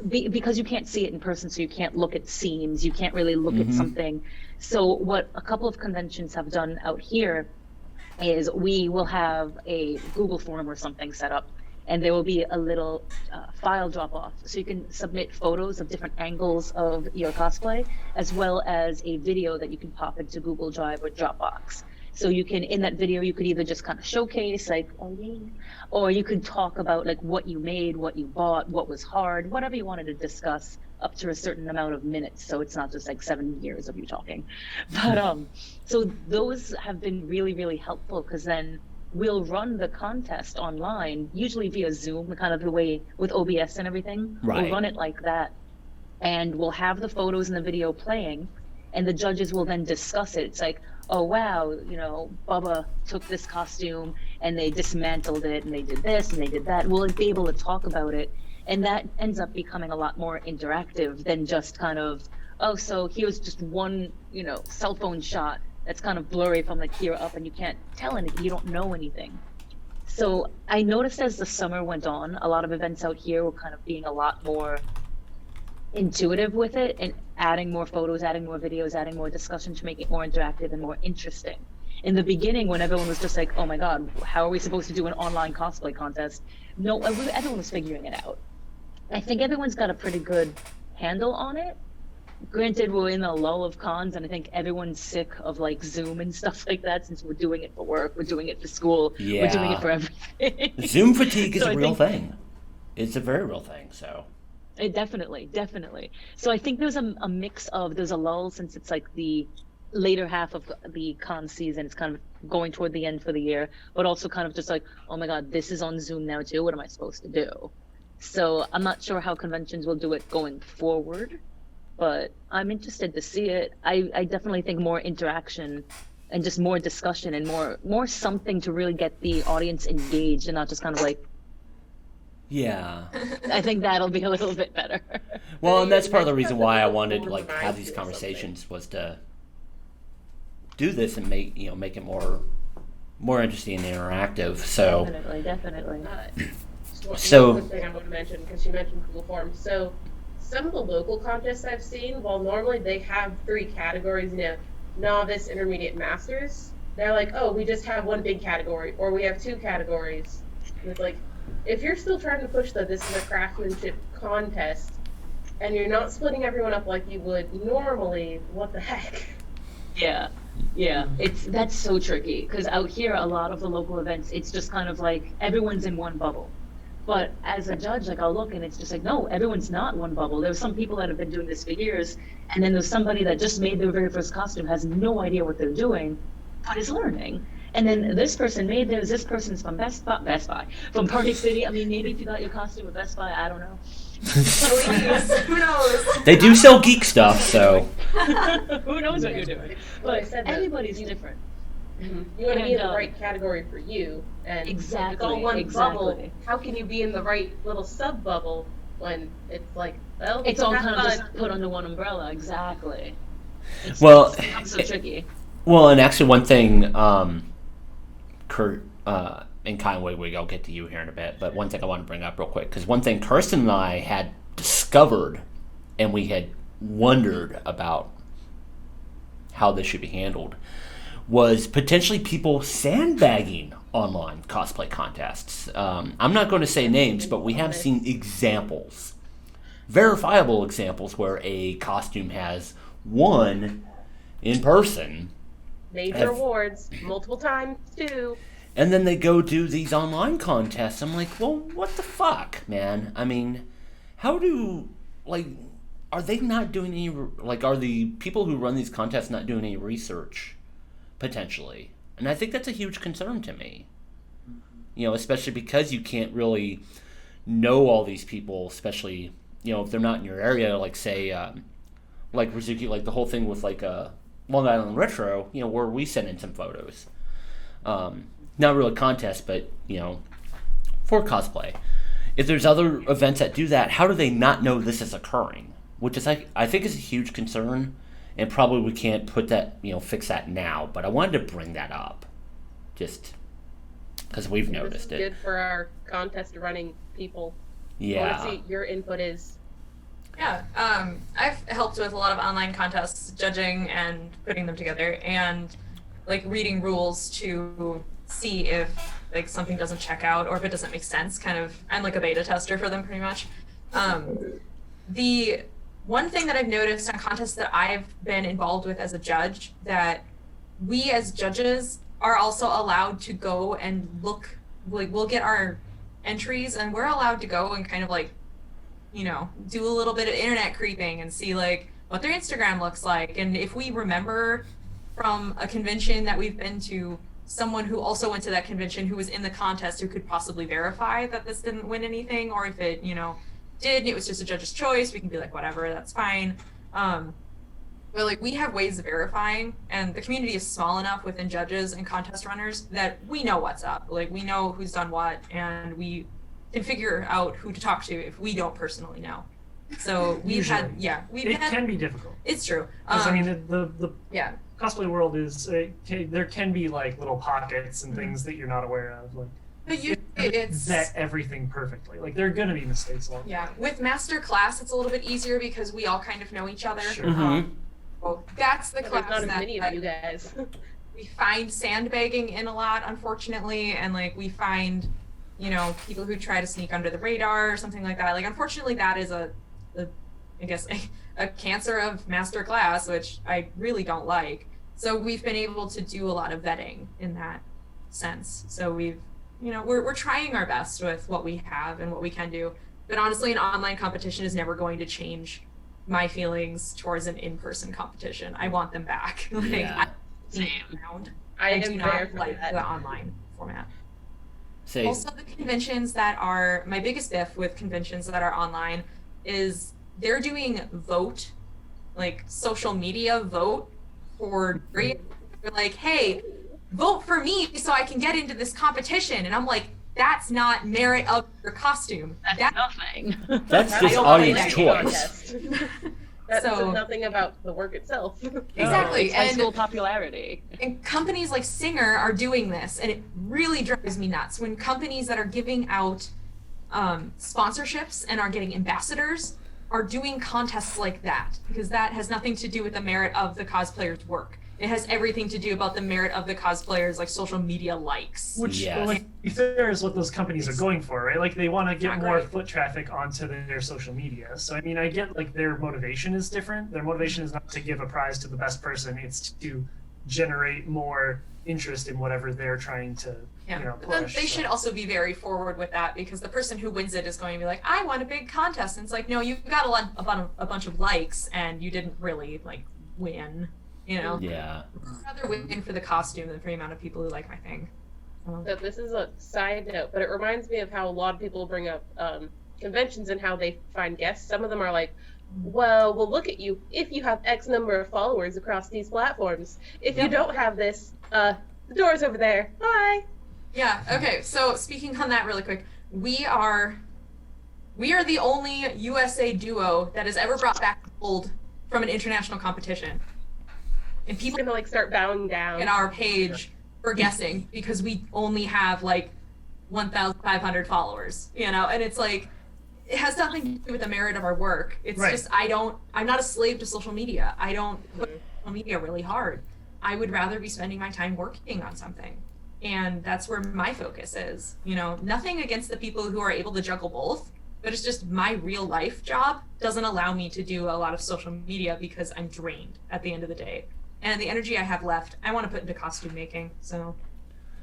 because you can't see it in person, so you can't look at seams, you can't really look at something. So what a couple of conventions have done out here is we will have a Google form or something set up, and there will be a little file drop off. So you can submit photos of different angles of your cosplay, as well as a video that you can pop into Google Drive or Dropbox. So you can, in that video, you could either just kind of showcase like, oh yeah, or you could talk about like what you made, what you bought, what was hard, whatever you wanted to discuss up to a certain amount of minutes. So it's not just like 7 years of you talking. But so those have been really, really helpful because then we'll run the contest online, usually via Zoom, kind of the way with OBS and everything. Right. We'll run it like that. And we'll have the photos and the video playing, and the judges will then discuss it. It's like, oh wow, Bubba took this costume and they dismantled it and they did this and they did that. We'll be able to talk about it, and that ends up becoming a lot more interactive than just kind of, oh, so here's just one, cell phone shot that's kind of blurry from like here up and you can't tell anything, you don't know anything. So I noticed as the summer went on, a lot of events out here were kind of being a lot more intuitive with it and adding more photos, adding more videos, adding more discussion to make it more interactive and more interesting. In the beginning, when everyone was just like, oh my god, how are we supposed to do an online cosplay contest? No, everyone was figuring it out. I think everyone's got a pretty good handle on it. Granted, we're in a lull of cons, and I think everyone's sick of like Zoom and stuff like that since we're doing it for work, we're doing it for school, we're doing it for everything. Zoom fatigue is a real thing. It's a very real thing, so. Definitely. So I think there's a mix of, there's a lull since it's like the later half of the con season, it's kind of going toward the end for the year, but also kind of just like, oh my god, this is on Zoom now too, what am I supposed to do? So I'm not sure how conventions will do it going forward, but I'm interested to see it. I definitely think more interaction and just more discussion and more something to really get the audience engaged and not just kind of like, yeah. I think that'll be a little bit better. Well, and that's part of the reason why I wanted to like have these conversations was to do this and make it more interesting and interactive. So definitely. So one thing I want to mention, because you mentioned Google Forms. So some of the local contests I've seen, while normally they have 3 categories, novice, intermediate, masters, they're like, oh, we just have one big category, or we have two categories. And it's like, if you're still trying to push this is a craftsmanship contest, and you're not splitting everyone up like you would normally, what the heck? Yeah, that's so tricky because out here, a lot of the local events, it's just kind of like everyone's in one bubble. But as a judge, like I'll look and it's just like, no, everyone's not in one bubble. There's some people that have been doing this for years, and then there's somebody that just made their very first costume, has no idea what they're doing, but is learning. And then this person made theirs, this person's from Best Buy, from Party City. I mean, maybe if you got your costume at Best Buy, I don't know. Who knows? They do sell geek stuff, so. Who knows what you're doing? Well, I But said that everybody's different. you want to be in the And, right category for you, and if it's all Exactly, one bubble, exactly. how can you be in the right little sub bubble when it's like, well, It's all have kind of fun. just put under one umbrella, exactly. Well, It's so tricky. Well, and actually, one thing, Kurt and Ky and Wig-Wig, I'll get to you here in a bit, but one thing I want to bring up real quick, because one thing Kirsten and I had discovered, and we had wondered about how this should be handled, was potentially people sandbagging online cosplay contests. I'm not going to say names, but we have seen examples, verifiable examples, where a costume has won in person, Major awards, multiple times too. and then they go do these online contests. I'm like, well, what the fuck, man? I mean, how do, like, are they not doing any, like, are the people who run these contests not doing any research, potentially? And I think that's a huge concern to me. You know, especially because you can't really know all these people, especially, you know, if they're not in your area, like, say, like Rizuki, like the whole thing with, like, Long Island Retro, you know, where we sent in some photos. Not really a contest, but, you know, for cosplay. If there's other events that do that, how do they not know this is occurring? Which is, like, I think is a huge concern, and probably we can't put that, you know, fix that now. But I wanted to bring that up, just because we've This is noticed it. good for our contest running people. I want Yeah. to see your input is. Yeah, I've helped with a lot of online contests, judging and putting them together, and like reading rules to see if like something doesn't check out or if it doesn't make sense. Kind of, I'm like a beta tester for them pretty much. The one thing that I've noticed on contests that I've been involved with as a judge, that we as judges are also allowed to go and look, like we'll get our entries and we're allowed to go and kind of like, you know, do a little bit of internet creeping and see like what their Instagram looks like. And if we remember from a convention that we've been to, someone who also went to that convention who was in the contest who could possibly verify that this didn't win anything, or if it, you know, did, it was just a judge's choice, we can be like, whatever, that's fine. But like we have ways of verifying, and the community is small enough within judges and contest runners that we know what's up. Like we know who's done what, and we can figure out who to talk to if we don't personally know. So we've Usually. had, yeah, we've It had. can be difficult. It's true. Because I mean, the Yeah. cosplay world is there can be like little pockets and things that you're not aware of. Like, But you, it's vet everything perfectly. Like there are gonna be mistakes along the way. yeah. With master class, it's a little bit easier because we all kind of know each other. Sure. Mhm. So that's the There's class not as that many of you guys. we find sandbagging in a lot, unfortunately, and like we find, you know, people who try to sneak under the radar or something like that. Like unfortunately, that is I guess a cancer of master class, which I really don't like. So we've been able to do a lot of vetting in that sense. So we've, you know, we're trying our best with what we have and what we can do. But honestly, an online competition is never going to change my feelings towards an in-person competition. I want them back. Like, Yeah. I do am not there for like that. the online format. Say, Also, the conventions that are my biggest beef with conventions that are online is they're doing vote, like social media vote for they're like, hey, vote for me so I can get into this competition, and I'm like, that's not merit of your costume. That's nothing. that's I just don't audience play that choice. That So- says nothing about the work itself. Exactly, It's high and- school popularity. And companies like Singer are doing this, and it really drives me nuts when companies that are giving out sponsorships and are getting ambassadors are doing contests like that, because that has nothing to do with the merit of the cosplayer's work. It has everything to do about the merit of the cosplayers, like social media likes. Which, Yes. well, like, be fair, is what those companies are going for, right? Like, they want to get Not more great. foot traffic onto their social media. So, I mean, I get, like, their motivation is different. Their motivation is not to give a prize to the best person. It's to generate more interest in whatever they're trying to, Yeah, you know, but then push. they should also be very forward with that, because the person who wins it is going to be like, I won a big contest, and it's like, no, you got a bunch of likes, and you didn't really like win. You know, Yeah. I'd rather win for the costume than for the amount of people who like my thing. So this is a side note, but it reminds me of how a lot of people bring up conventions and how they find guests. Some of them are like, well, we'll look at you if you have X number of followers across these platforms. If you don't have this, the door's over there. Bye. Yeah, okay, so speaking on that really quick, we are the only USA duo that has ever brought back gold from an international competition. And People people gonna like start bowing down. in our page for guessing because we only have like 1,500 followers, you know, and it's like, it has nothing to do with the merit of our work. It's Right. just, I'm not a slave to social media. I don't put social media really hard. I would rather be spending my time working on something. And that's where my focus is, you know, nothing against the people who are able to juggle both, but it's just my real life job doesn't allow me to do a lot of social media because I'm drained at the end of the day. And the energy I have left, I want to put into costume making. So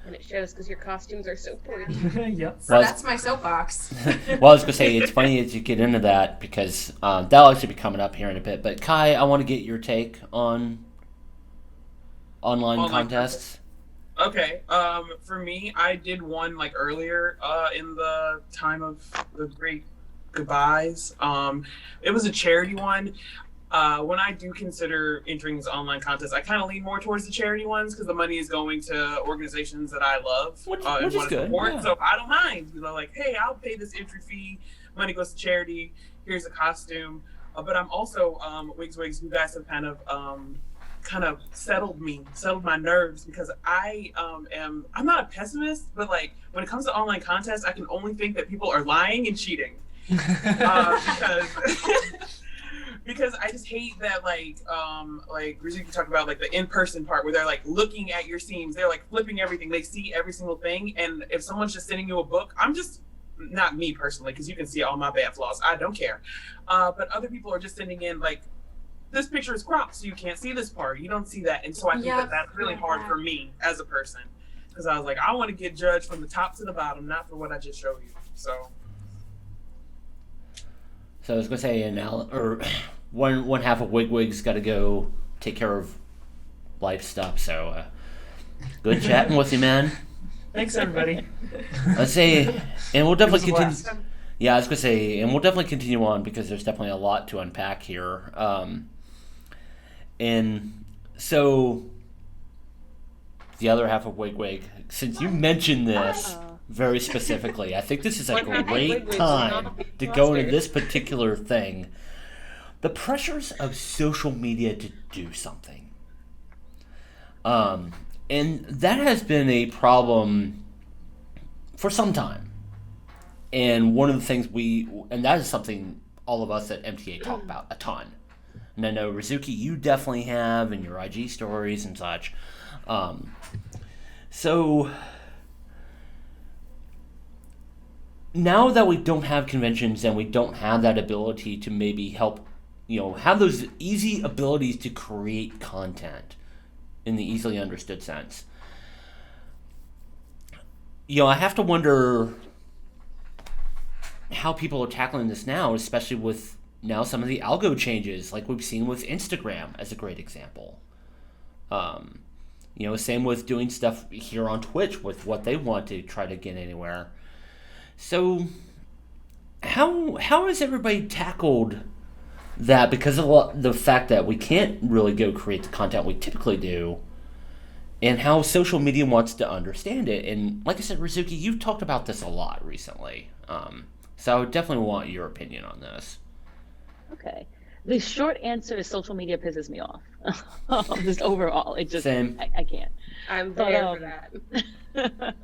And it shows because your costumes are so pretty. Yep. Well, that's my soapbox. Well, I was gonna say it's funny as you get into that because that'll actually be coming up here in a bit. But Kai, I want to get your take on online contests. Okay. For me, I did one like earlier in the time of the great goodbyes. It was a charity one. When I do consider entering this online contest, I kind of lean more towards the charity ones because the money is going to organizations that I love Which and is want to good, support. yeah. So I don't mind. You know, like, hey, I'll pay this entry fee. Money goes to charity. Here's a costume. But I'm also Wigs. You guys have kind of settled my nerves because I'm not a pessimist, but like when it comes to online contests, I can only think that people are lying and cheating because I just hate that like Rizuki talked about like the in-person part where they're like looking at your seams, they're like flipping everything, they see every single thing, and if someone's just sending you a book, I'm just not me personally because you can see all my bad flaws, I don't care, but other people are just sending in like, this picture is cropped, so you can't see this part. You don't see that. And so I think that that's really hard for me as a person. Because I was like, I want to get judged from the top to the bottom, not for what I just showed you. So I was gonna say, one half of Wig-Wig's got to go take care of life stuff. So good chatting with you, man. Thanks, everybody. Let's say, and we'll definitely It was a continue. blast. Yeah, I was gonna say, and we'll definitely continue on because there's definitely a lot to unpack here. And so, the other half of Wig-Wig, since you mentioned this very specifically, I think this is a One half of great Wig-Wig time should not be to go into flustered. this particular thing. The pressures of social media to do something. And that has been a problem for some time. And one of the things and that is something all of us at MTA talk about a ton. And I know, Rizuki, you definitely have in your IG stories and such. So, now that we don't have conventions and we don't have that ability to maybe help, have those easy abilities to create content in the easily understood sense, I have to wonder how people are tackling this now, especially with now some of the algo changes, like we've seen with Instagram as a great example. Same with doing stuff here on Twitch with what they want to try to get anywhere. So, how has everybody tackled that? Because of the fact that we can't really go create the content we typically do, and how social media wants to understand it. And like I said, Rizuki, you've talked about this a lot recently. So I would definitely want your opinion on this. Okay. The short answer is social media pisses me off. Just overall, it just Same. I can't. I'm But, there for that.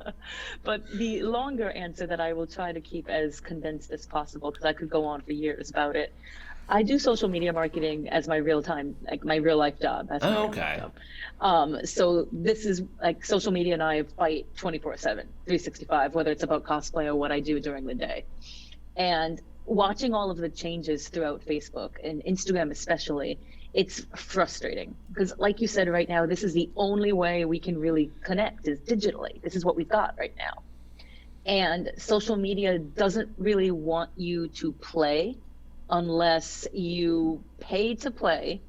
but the longer answer that I will try to keep as condensed as possible, because I could go on for years about it. I do social media marketing as my real time, like my real life job. As my real life Okay. job. So this is like social media and I fight 24/7, 365, whether it's about cosplay or what I do during the day. And watching all of the changes throughout Facebook and Instagram especially, it's frustrating because like you said, right now, this is the only way we can really connect is digitally. This is what we've got right now. And social media doesn't really want you to play unless you pay to play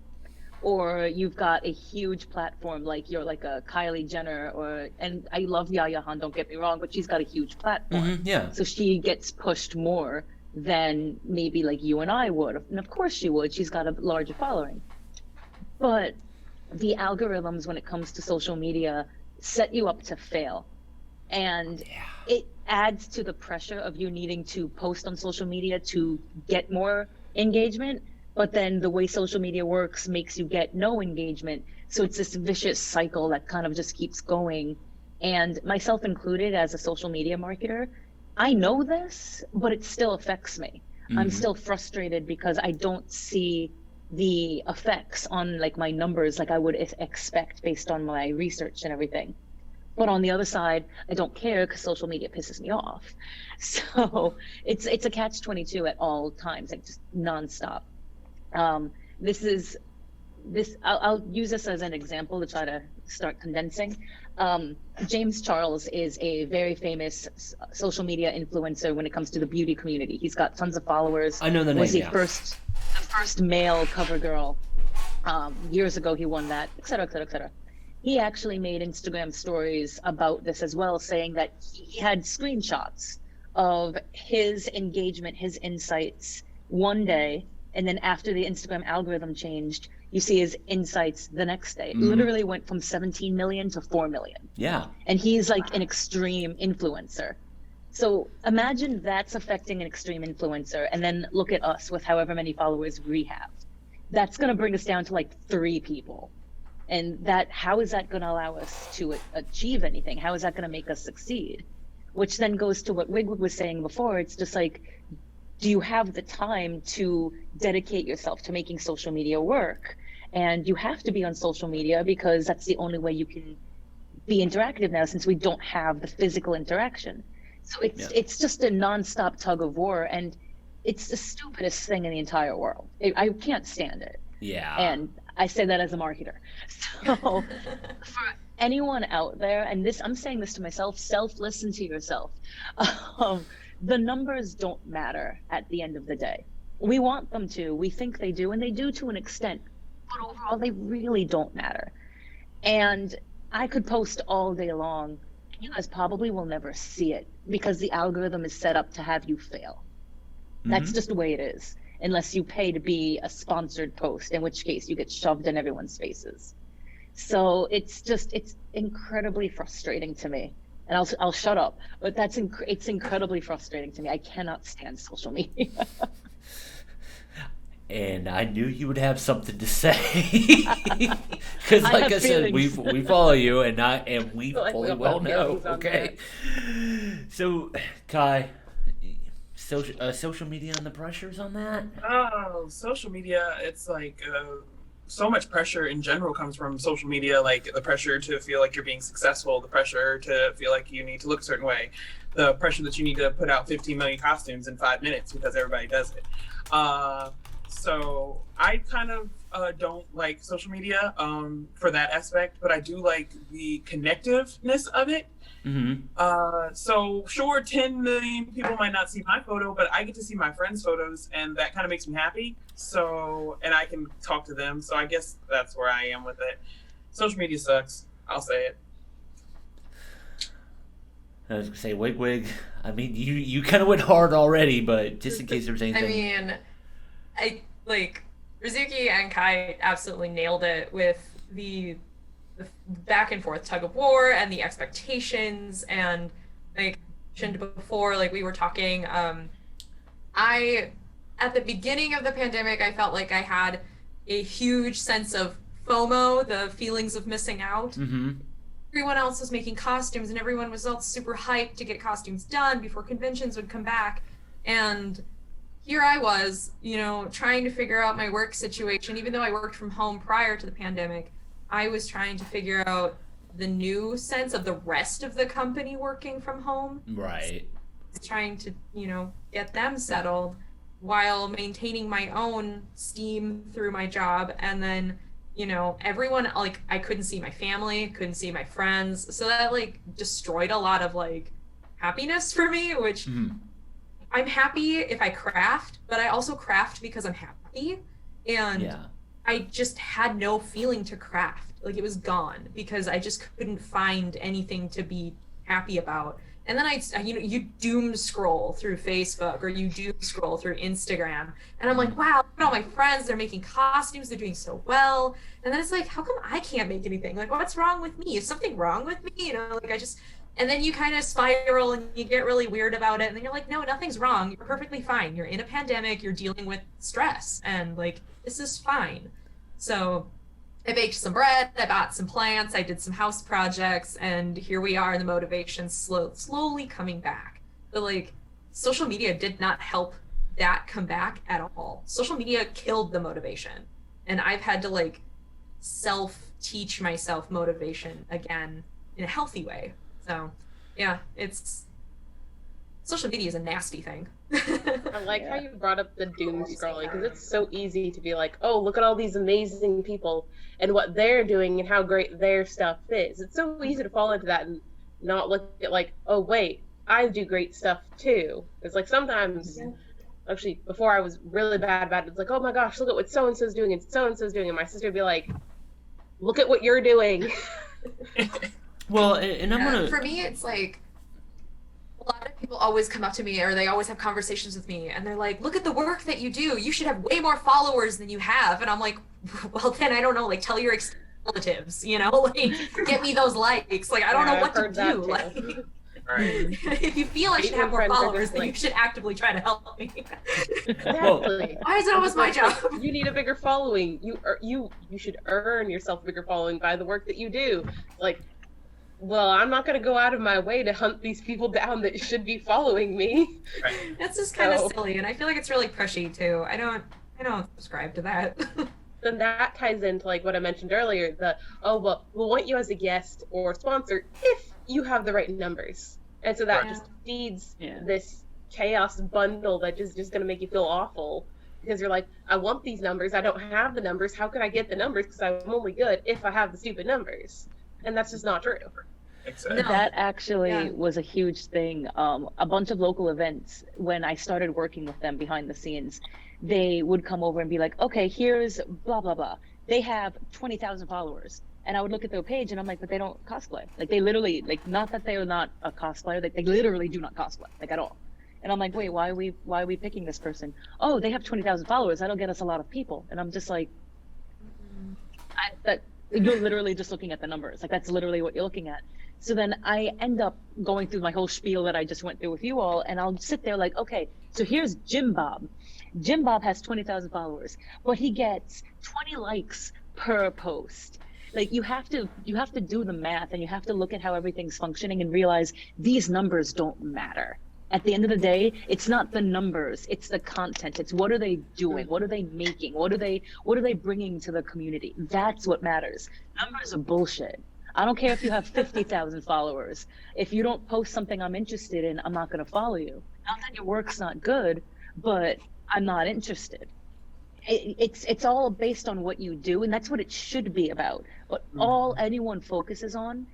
or you've got a huge platform like you're like a Kylie Jenner or and I love Yaya Han, don't get me wrong, but she's got a huge platform. Yeah. So she gets pushed more than maybe like you and I would. And of course she would. She's got a larger following. But the algorithms when it comes to social media set you up to fail. And it adds to the pressure of you needing to post on social media to get more engagement, but then the way social media works makes you get no engagement. So it's this vicious cycle that kind of just keeps going. And myself included as a social media marketer, I know this, but it still affects me. I'm still frustrated because I don't see the effects on like my numbers like I would expect based on my research and everything. But on the other side, I don't care because social media pisses me off. So it's a catch-22 at all times, like just nonstop. I'll use this as an example to try to start condensing. James Charles is a very famous social media influencer when it comes to the beauty community. He's got tons of followers. I know the name, Was the yeah. first male cover girl. Years ago, he won that, et cetera, et cetera, et cetera. He actually made Instagram stories about this as well, saying that he had screenshots of his engagement, his insights one day, and then after the Instagram algorithm changed, you see his insights the next day. It literally went from 17 million to 4 million. Yeah. And he's like an extreme influencer. So imagine that's affecting an extreme influencer, and then look at us with however many followers we have. That's going to bring us down to like 3 people. And how is that going to allow us to achieve anything? How is that going to make us succeed? Which then goes to what Wig-Wig was saying before. It's just like, do you have the time to dedicate yourself to making social media work? And you have to be on social media because that's the only way you can be interactive now, since we don't have the physical interaction. So it's just a nonstop tug of war, and it's the stupidest thing in the entire world. I can't stand it. Yeah. And I say that as a marketer. So for anyone out there, and I'm saying this to myself, listen to yourself. The numbers don't matter at the end of the day. We want them to, we think they do, and they do to an extent, but overall they really don't matter. And I could post all day long, and you guys probably will never see it because the algorithm is set up to have you fail. That's just the way it is. Unless you pay to be a sponsored post, in which case you get shoved in everyone's faces. So it's incredibly frustrating to me. And I'll shut up, but it's incredibly frustrating to me. I cannot stand social media. And I knew you would have something to say. Because like I said, we follow you and we fully well know. Okay. So, Ky, social media and the pressures on that? Oh, social media, it's like so much pressure in general comes from social media, like the pressure to feel like you're being successful, the pressure to feel like you need to look a certain way, the pressure that you need to put out 15 million costumes in 5 minutes because everybody does it. So I kind of don't like social media for that aspect, but I do like the connectiveness of it. So sure, 10 million people might not see my photo, but I get to see my friends' photos, and that kind of makes me happy. So, and I can talk to them. So I guess that's where I am with it. Social media sucks. I'll say it. I was gonna say, Wig-Wig, I mean, you kind of went hard already, but just in case there's anything. I mean, Rizuki and Ky absolutely nailed it with the back and forth tug of war and the expectations, and like mentioned before, like we were talking, at the beginning of the pandemic, I felt like I had a huge sense of FOMO, the feelings of missing out. Everyone else was making costumes, and everyone was all super hyped to get costumes done before conventions would come back. And here I was, you know, trying to figure out my work situation. Even though I worked from home prior to the pandemic, I was trying to figure out the new sense of the rest of the company working from home. Right. Trying to, you know, get them settled while maintaining my own steam through my job. And then, you know, everyone, like, I couldn't see my family, couldn't see my friends. So that, like, destroyed a lot of, like, happiness for me, which I'm happy if I craft, but I also craft because I'm happy. And I just had no feeling to craft. Like, it was gone because I just couldn't find anything to be happy about. And then you doom scroll through Facebook or you doom scroll through Instagram. And I'm like, wow, look at all my friends. They're making costumes. They're doing so well. And then it's like, how come I can't make anything? Like, what's wrong with me? Is something wrong with me? You know, like and then you kind of spiral and you get really weird about it. And then you're like, no, nothing's wrong. You're perfectly fine. You're in a pandemic. You're dealing with stress. And like, this is fine. So I baked some bread, I bought some plants, I did some house projects, and here we are, the motivation slowly coming back. But like, social media did not help that come back at all. Social media killed the motivation. And I've had to like self-teach myself motivation again in a healthy way. So yeah, social media is a nasty thing. I like how you brought up the doom scrolling, because it's so easy to be like, oh, look at all these amazing people and what they're doing and how great their stuff is. It's so easy to fall into that and not look at like, oh, wait, I do great stuff too. It's like sometimes, actually, before I was really bad about it, it's like, oh my gosh, look at what so-and-so's doing and so-and-so's doing. And my sister would be like, look at what you're doing. Well, and I'm gonna... For me, it's like, a lot of people always come up to me or they always have conversations with me and they're like, look at the work that you do. You should have way more followers than you have. And I'm like, well, then I don't know, like, tell your relatives, you know, like, get me those likes. Like, I don't know what to do. Like, if you feel I should have more followers, then you should actively try to help me. Exactly. Why is it always my job? You need a bigger following. You should earn yourself a bigger following by the work that you do. Like, well, I'm not going to go out of my way to hunt these people down that should be following me. That's just kind of silly, and I feel like it's really pushy too. I don't subscribe to that. Then that ties into like what I mentioned earlier, we'll want you as a guest or sponsor if you have the right numbers. And so that just feeds this chaos bundle that is just going to make you feel awful. Because you're like, I want these numbers, I don't have the numbers, how could I get the numbers? Because I'm only good if I have the stupid numbers. And that's just not true. Exactly. No. That actually was a huge thing. A bunch of local events, when I started working with them behind the scenes, they would come over and be like, okay, here's blah, blah, blah. They have 20,000 followers. And I would look at their page and I'm like, but they don't cosplay. Like, they literally, like, not that they're not a cosplayer, like, they literally do not cosplay, like, at all. And I'm like, wait, why are we picking this person? Oh, they have 20,000 followers. That'll get us a lot of people. And I'm just like, you're literally just looking at the numbers. Like, that's literally what you're looking at. So then I end up going through my whole spiel that I just went through with you all, and I'll sit there like, okay, so here's Jim Bob. Jim Bob has 20,000 followers, but he gets 20 likes per post. Like, you have to do the math, and you have to look at how everything's functioning and realize these numbers don't matter. At the end of the day, it's not the numbers, it's the content. It's what are they doing? What are they making? What are they bringing to the community? That's what matters. Numbers are bullshit. I don't care if you have 50,000 followers. If you don't post something I'm interested in, I'm not going to follow you. Not that your work's not good, but I'm not interested. It's all based on what you do, and that's what it should be about. But all anyone focuses on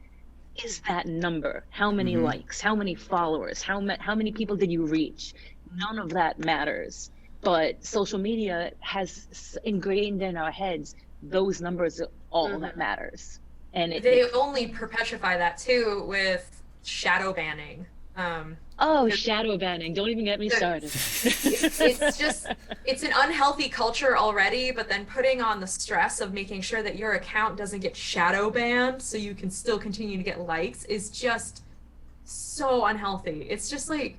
is that number. How many likes? How many followers? How many people did you reach? None of that matters. But social media has ingrained in our heads those numbers are all that matters. And they only perpetuate that too with shadow banning. Shadow banning! Don't even get me started. It's an unhealthy culture already, but then putting on the stress of making sure that your account doesn't get shadow banned so you can still continue to get likes is just so unhealthy. It's just like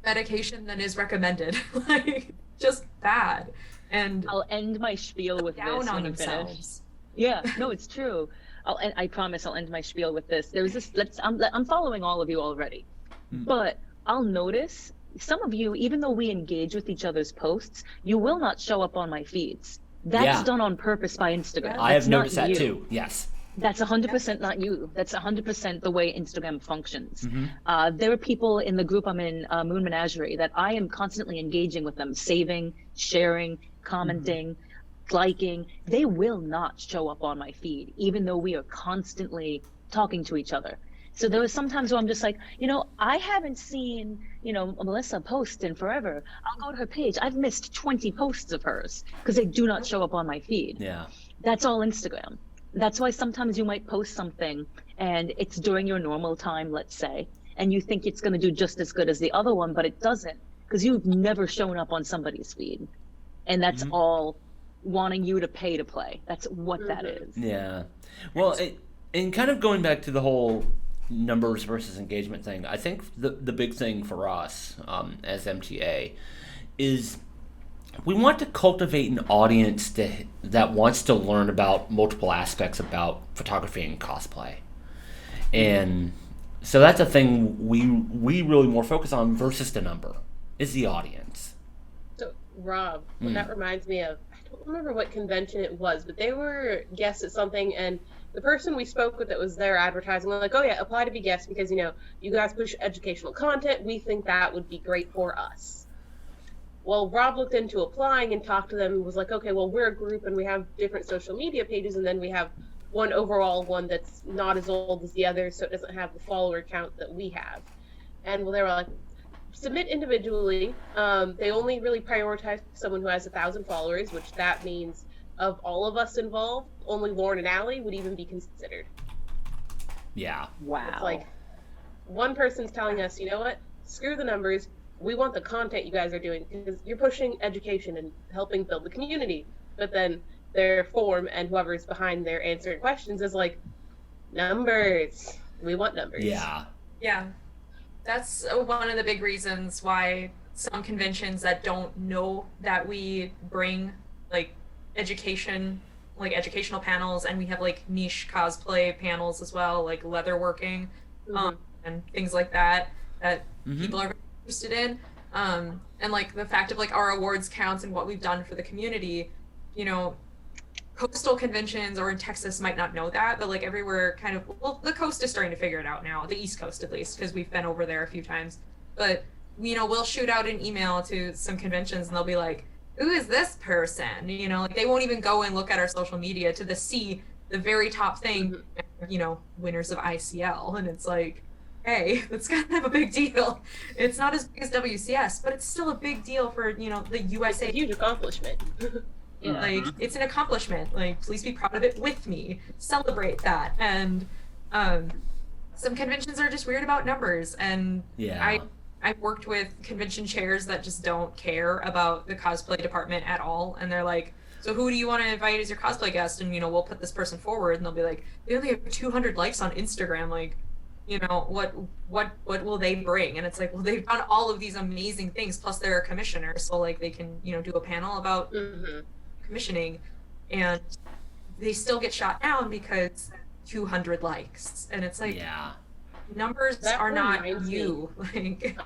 medication that is recommended, like, just bad. And I'll end my spiel with down this on when you themselves. finish. Yeah, no, it's true. I promise I'll end my spiel with this. There's this. I'm following all of you already, but I'll notice some of you, even though we engage with each other's posts, you will not show up on my feeds. That's Yeah. done on purpose by Instagram. I have That's not noticed that you. too. Yes. That's 100% not you. That's 100% the way Instagram functions. Mm-hmm. There are people in the group I'm in, Moon Menagerie, that I am constantly engaging with them, saving, sharing, commenting, liking. They will not show up on my feed, even though we are constantly talking to each other. So there was sometimes where I'm just like, I haven't seen, Melissa post in forever. I'll go to her page. I've missed 20 posts of hers because they do not show up on my feed. Yeah. That's all Instagram. That's why sometimes you might post something and it's during your normal time, let's say, and you think it's going to do just as good as the other one, but it doesn't because you've never shown up on somebody's feed. And that's all wanting you to pay to play. That's what that is. Yeah. Well, and kind of going back to the whole numbers versus engagement thing, I think the big thing for us as MTA is we want to cultivate an audience that wants to learn about multiple aspects about photography and cosplay. And so that's a thing we really more focus on versus the number, is the audience. So, Rob, that reminds me of, I don't remember what convention it was, but they were guests at something, and the person we spoke with that was there advertising, was like, oh yeah, apply to be guests because, you guys push educational content. We think that would be great for us. Well, Rob looked into applying and talked to them and was like, okay, well, we're a group and we have different social media pages, and then we have one overall one that's not as old as the other, so it doesn't have the follower count that we have. And they were like, submit individually. They only really prioritize someone who has 1,000 followers, which that means of all of us involved, only Lauren and Allie would even be considered. Yeah. Wow. It's like one person's telling us, you know what, screw the numbers. We want the content you guys are doing because you're pushing education and helping build the community. But then their form and whoever's behind their answering questions is like, numbers. We want numbers. Yeah. Yeah. That's one of the big reasons why some conventions that don't know that we bring like educational panels, and we have like niche cosplay panels as well, like leatherworking, and things like that people are interested in, and like the fact of like our awards counts and what we've done for the community. Coastal conventions or in Texas might not know that, but like everywhere kind of, well, the coast is starting to figure it out now, the East Coast at least, because we've been over there a few times. But we'll shoot out an email to some conventions and they'll be like, who is this person? Like they won't even go and look at our social media to see the very top thing, winners of ICL, and it's like, hey, that's kind of a big deal. It's not as big as WCS, but it's still a big deal for, the USA. It's a huge accomplishment. Yeah. Like, it's an accomplishment. Like, please be proud of it with me. Celebrate that. And some conventions are just weird about numbers. And Yeah. I've worked with convention chairs that just don't care about the cosplay department at all. And they're like, so who do you want to invite as your cosplay guest? And, we'll put this person forward. And they'll be like, they only have 200 likes on Instagram. Like, what will they bring? And it's like, well, they've done all of these amazing things, plus they're a commissioner, so like they can do a panel about commissioning, and they still get shot down because 200 likes, and it's like, Yeah. numbers That are not reminds you. Like,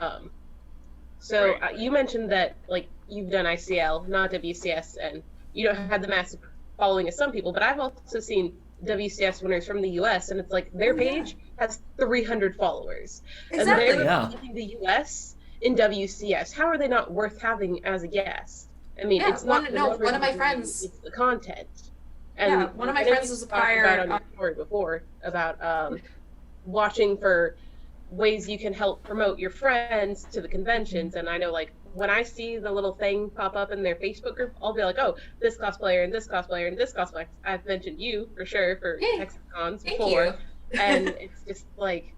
So you mentioned that like you've done ICL, not WCS, and you don't have the massive following as some people, but I've also seen WCS winners from the US, and it's like their page has 300 followers. Exactly. And they're Yeah. representing the US in WCS. How are they not worth having as a guest? I mean, Yeah, it's not the numbers one of my that friends- it's the content. And Yeah, one of my I know friends you was a talked prior- about on your story before about watching for ways you can help promote your friends to the conventions. And I know, like, when I see the little thing pop up in their Facebook group, I'll be like, oh, this cosplayer and this cosplayer and this cosplayer. I've mentioned you for sure for Yay. Hexagons Thank before. you. And it's just like,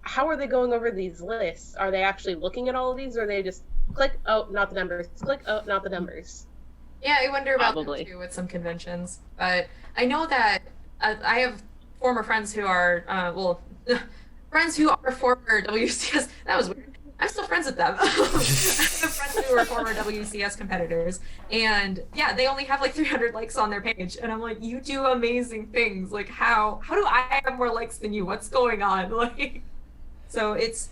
how are they going over these lists? Are they actually looking at all of these, or are they just click, oh, not the numbers, click, oh, not the numbers? Yeah, I wonder about Probably. that too with some conventions. But I know that I have former friends who are, friends who are former WCS. That was weird. I'm still friends with them. I have friends who are former WCS competitors, and yeah, they only have like 300 likes on their page, and I'm like, you do amazing things. Like, how do I have more likes than you? What's going on? Like, so it's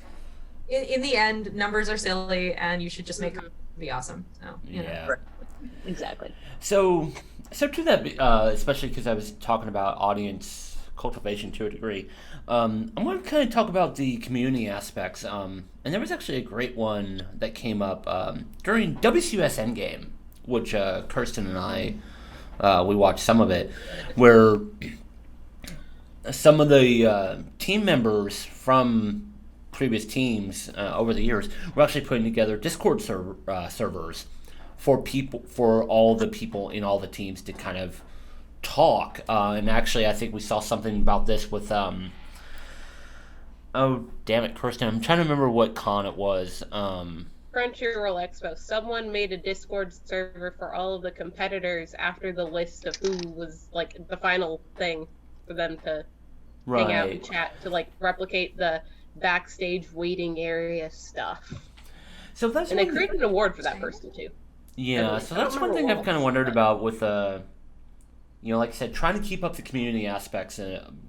in the end, numbers are silly, and you should just make it be awesome. So, you know. Yeah. Exactly. So to that, especially because I was talking about audience cultivation to a degree, I'm going to kind of talk about the community aspects. And there was actually a great one that came up during WCUS Endgame, which Kirsten and I we watched some of it, where some of the team members from previous teams over the years were actually putting together Discord servers for all the people in all the teams to kind of talk. And actually, I think we saw something about this with oh damn it, Kirsten, I'm trying to remember what con it was. Crunchyroll Expo. Someone made a Discord server for all of the competitors after the list of who was like the final thing for them to hang out and chat to like replicate the backstage waiting area stuff. So that's and they created an award for that person too. Yeah, so that's one thing I've kind of wondered about with like I said, trying to keep up the community aspects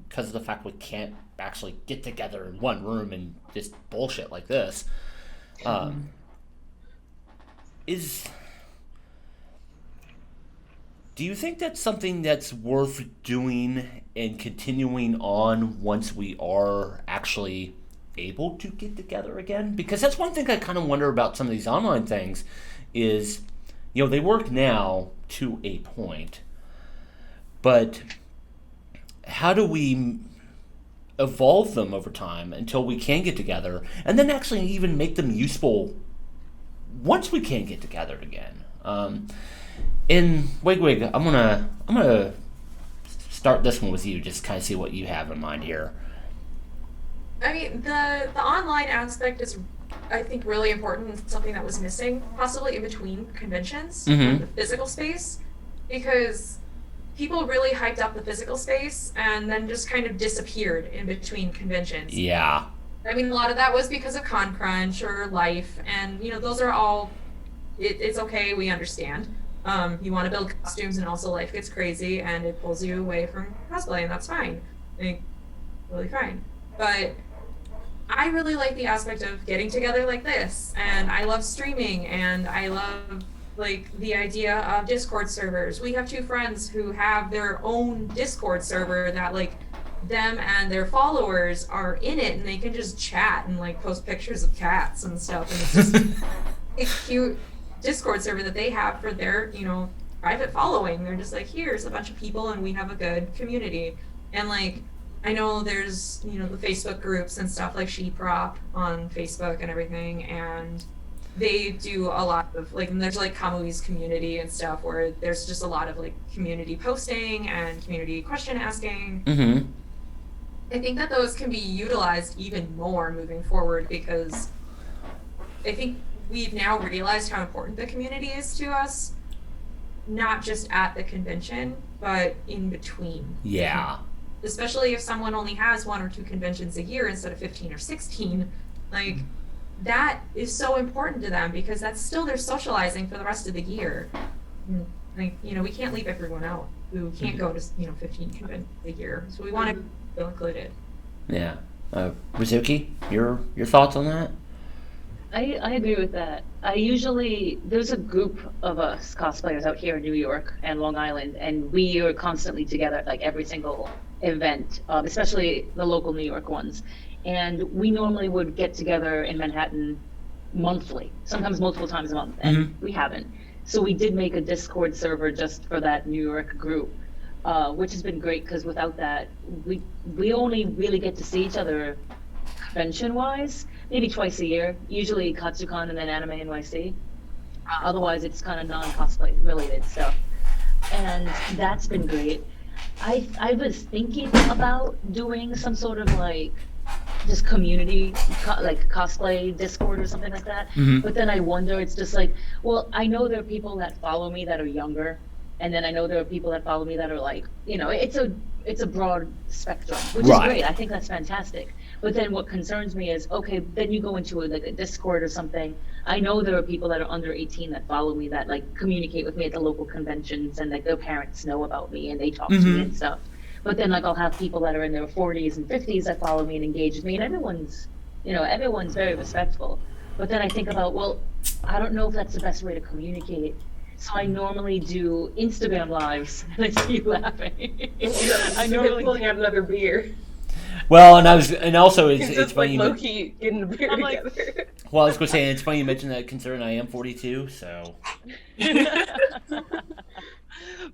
because of the fact we can't actually get together in one room and just bullshit like this. Do you think that's something that's worth doing and continuing on once we are actually able to get together again? Because that's one thing I kind of wonder about some of these online things is, they work now to a point, but how do we evolve them over time until we can get together and then actually even make them useful once we can get together again? In Wig-Wig, I'm gonna start this one with you, just kind of see what you have in mind here. I mean, the online aspect is, I think, really important. Something that was missing, possibly in between conventions, the physical space, because people really hyped up the physical space and then just kind of disappeared in between conventions. Yeah. I mean, a lot of that was because of con crunch or life, and those are all. It's okay, we understand. You want to build costumes, and also life gets crazy, and it pulls you away from cosplay, and that's fine. I think, really fine. But I really like the aspect of getting together like this, and I love streaming, and I love the idea of Discord servers. We have two friends who have their own Discord server that them and their followers are in it, and they can just chat and post pictures of cats and stuff, and it's just a cute Discord server that they have for their private following. They're just here's a bunch of people and we have a good community. And I know there's the Facebook groups and stuff like Sheeprop on Facebook and everything, and they do a lot of and there's Kamui's community and stuff where there's just a lot of community posting and community question asking. I think that those can be utilized even more moving forward, because I think we've now realized how important the community is to us, not just at the convention, but in between. Yeah. Especially if someone only has 1 or 2 conventions a year instead of 15 or 16, that is so important to them, because that's still their socializing for the rest of the year. We can't leave everyone out who can't go to 15 conventions a year, so we want to feel included. Yeah. Rizuki, your thoughts on that? I agree with that. There's a group of us cosplayers out here in New York and Long Island, and we are constantly together at every single event, especially the local New York ones. And we normally would get together in Manhattan monthly, sometimes multiple times a month, and we haven't. So we did make a Discord server just for that New York group, which has been great, because without that, we only really get to see each other convention-wise maybe twice a year, usually Katsucon and then Anime NYC. Otherwise, it's kind of non-cosplay related stuff. And that's been great. I was thinking about doing some sort of just community, cosplay Discord or something like that. But then I wonder, it's just well, I know there are people that follow me that are younger, and then I know there are people that follow me that are it's a broad spectrum, which is great. I think that's fantastic. But then what concerns me is, okay, then you go into a Discord or something. I know there are people that are under 18 that follow me, that communicate with me at the local conventions, and their parents know about me and they talk to me and stuff. But then I'll have people that are in their 40s and 50s that follow me and engage with me, and everyone's everyone's very respectful. But then I think about, well, I don't know if that's the best way to communicate. So I normally do Instagram lives, and I see you laughing. I normally pulling out another beer. Well, and also it's Just funny. like low-key getting a beer I'm like- together. Well, I was going to say, it's funny you mentioned that considering I am 42, so.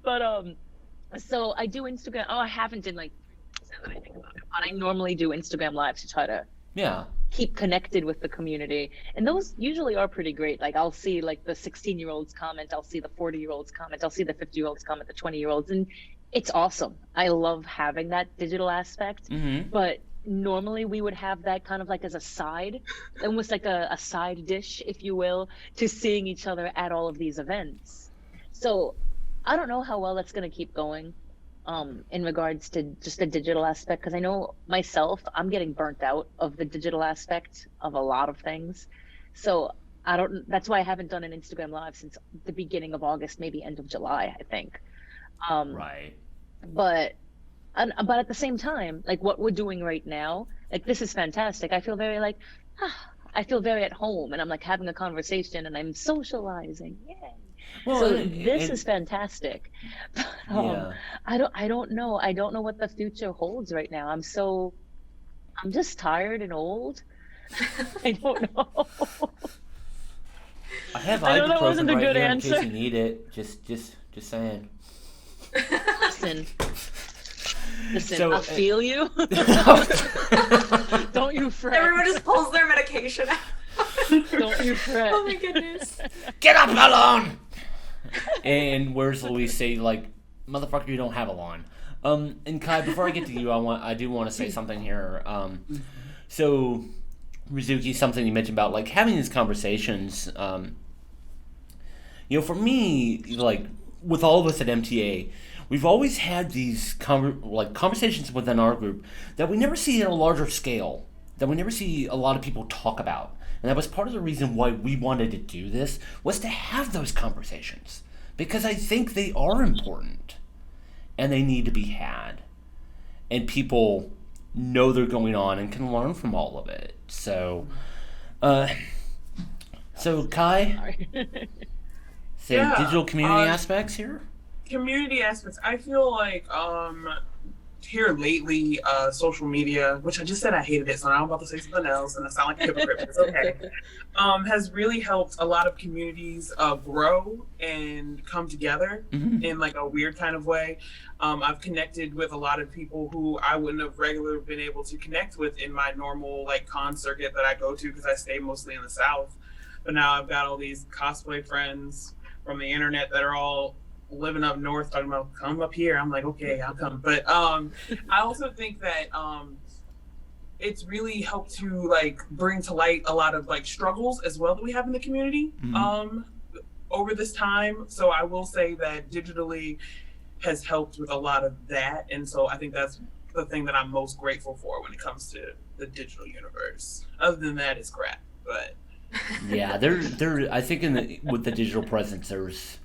But so I do Instagram. Oh, I haven't in like, now that I think about it, but I normally do Instagram lives to try to Yeah. keep connected with the community, and those usually are pretty great. Like, I'll see like the 16-year-olds comment, I'll see the 40-year-olds comment, I'll see the 50-year-olds comment, the 20-year-olds, and it's awesome. I love having that digital aspect. Mm-hmm. But normally we would have that kind of like as a side, almost like a side dish, if you will, to seeing each other at all of these events. So I don't know how well that's going to keep going in regards to just the digital aspect, because I know myself, I'm getting burnt out of the digital aspect of a lot of things. So that's why I haven't done an Instagram live since the beginning of August, maybe end of July, I think. Right. But at the same time, like what we're doing right now, like this is fantastic. I feel very like, I feel very at home, and I'm like having a conversation and I'm socializing. Yay. Well, So this is fantastic. Yeah. I don't know. I don't know what the future holds right now. I'm just tired and old. I don't know. I have I know that ibuprofen wasn't a right good here answer. in case you need it. Just saying. Listen, So, I feel you. Don't you fret. Everyone just pulls their medication out. Don't you fret. Oh my goodness. Get up, alone! And where's Louise say, like, motherfucker, you don't have a lawn. And Kai, before I get to you, I do want to say something here. So, Rizuki, something you mentioned about, like, having these conversations, for me, like, with all of us at MTA, we've always had these conversations within our group that we never see at a larger scale, that we never see a lot of people talk about. And that was part of the reason why we wanted to do this, was to have those conversations. Because I think they are important. And they need to be had. And people know they're going on and can learn from all of it. So Kai, Yeah, digital community aspects here? Community aspects. I feel like here lately, social media, which I just said I hated it, so now I'm about to say something else, and I sound like a hypocrite, but it's okay. Has really helped a lot of communities grow and come together in like a weird kind of way. I've connected with a lot of people who I wouldn't have regularly been able to connect with in my normal like con circuit that I go to because I stay mostly in the South. But now I've got all these cosplay friends from the internet that are all living up north talking about come up here. I'm like, okay, I'll come. But I also think that it's really helped to like bring to light a lot of like struggles as well that we have in the community over this time. So I will say that digitally has helped with a lot of that, and so I think that's the thing that I'm most grateful for when it comes to the digital universe. Other than that, it's crap. But Yeah, there. I think with the digital presence, there's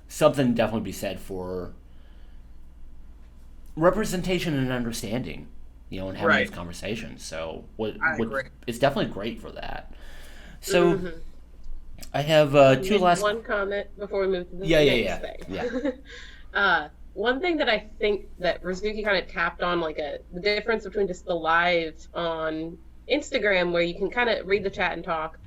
something definitely to be said for representation and understanding, and having these conversations. So it's definitely great for that. So I have two last. One comment before we move to the next thing. One thing that I think that Rizuki kind of tapped on, like the difference between just the live on Instagram where you can kind of read the chat and talk.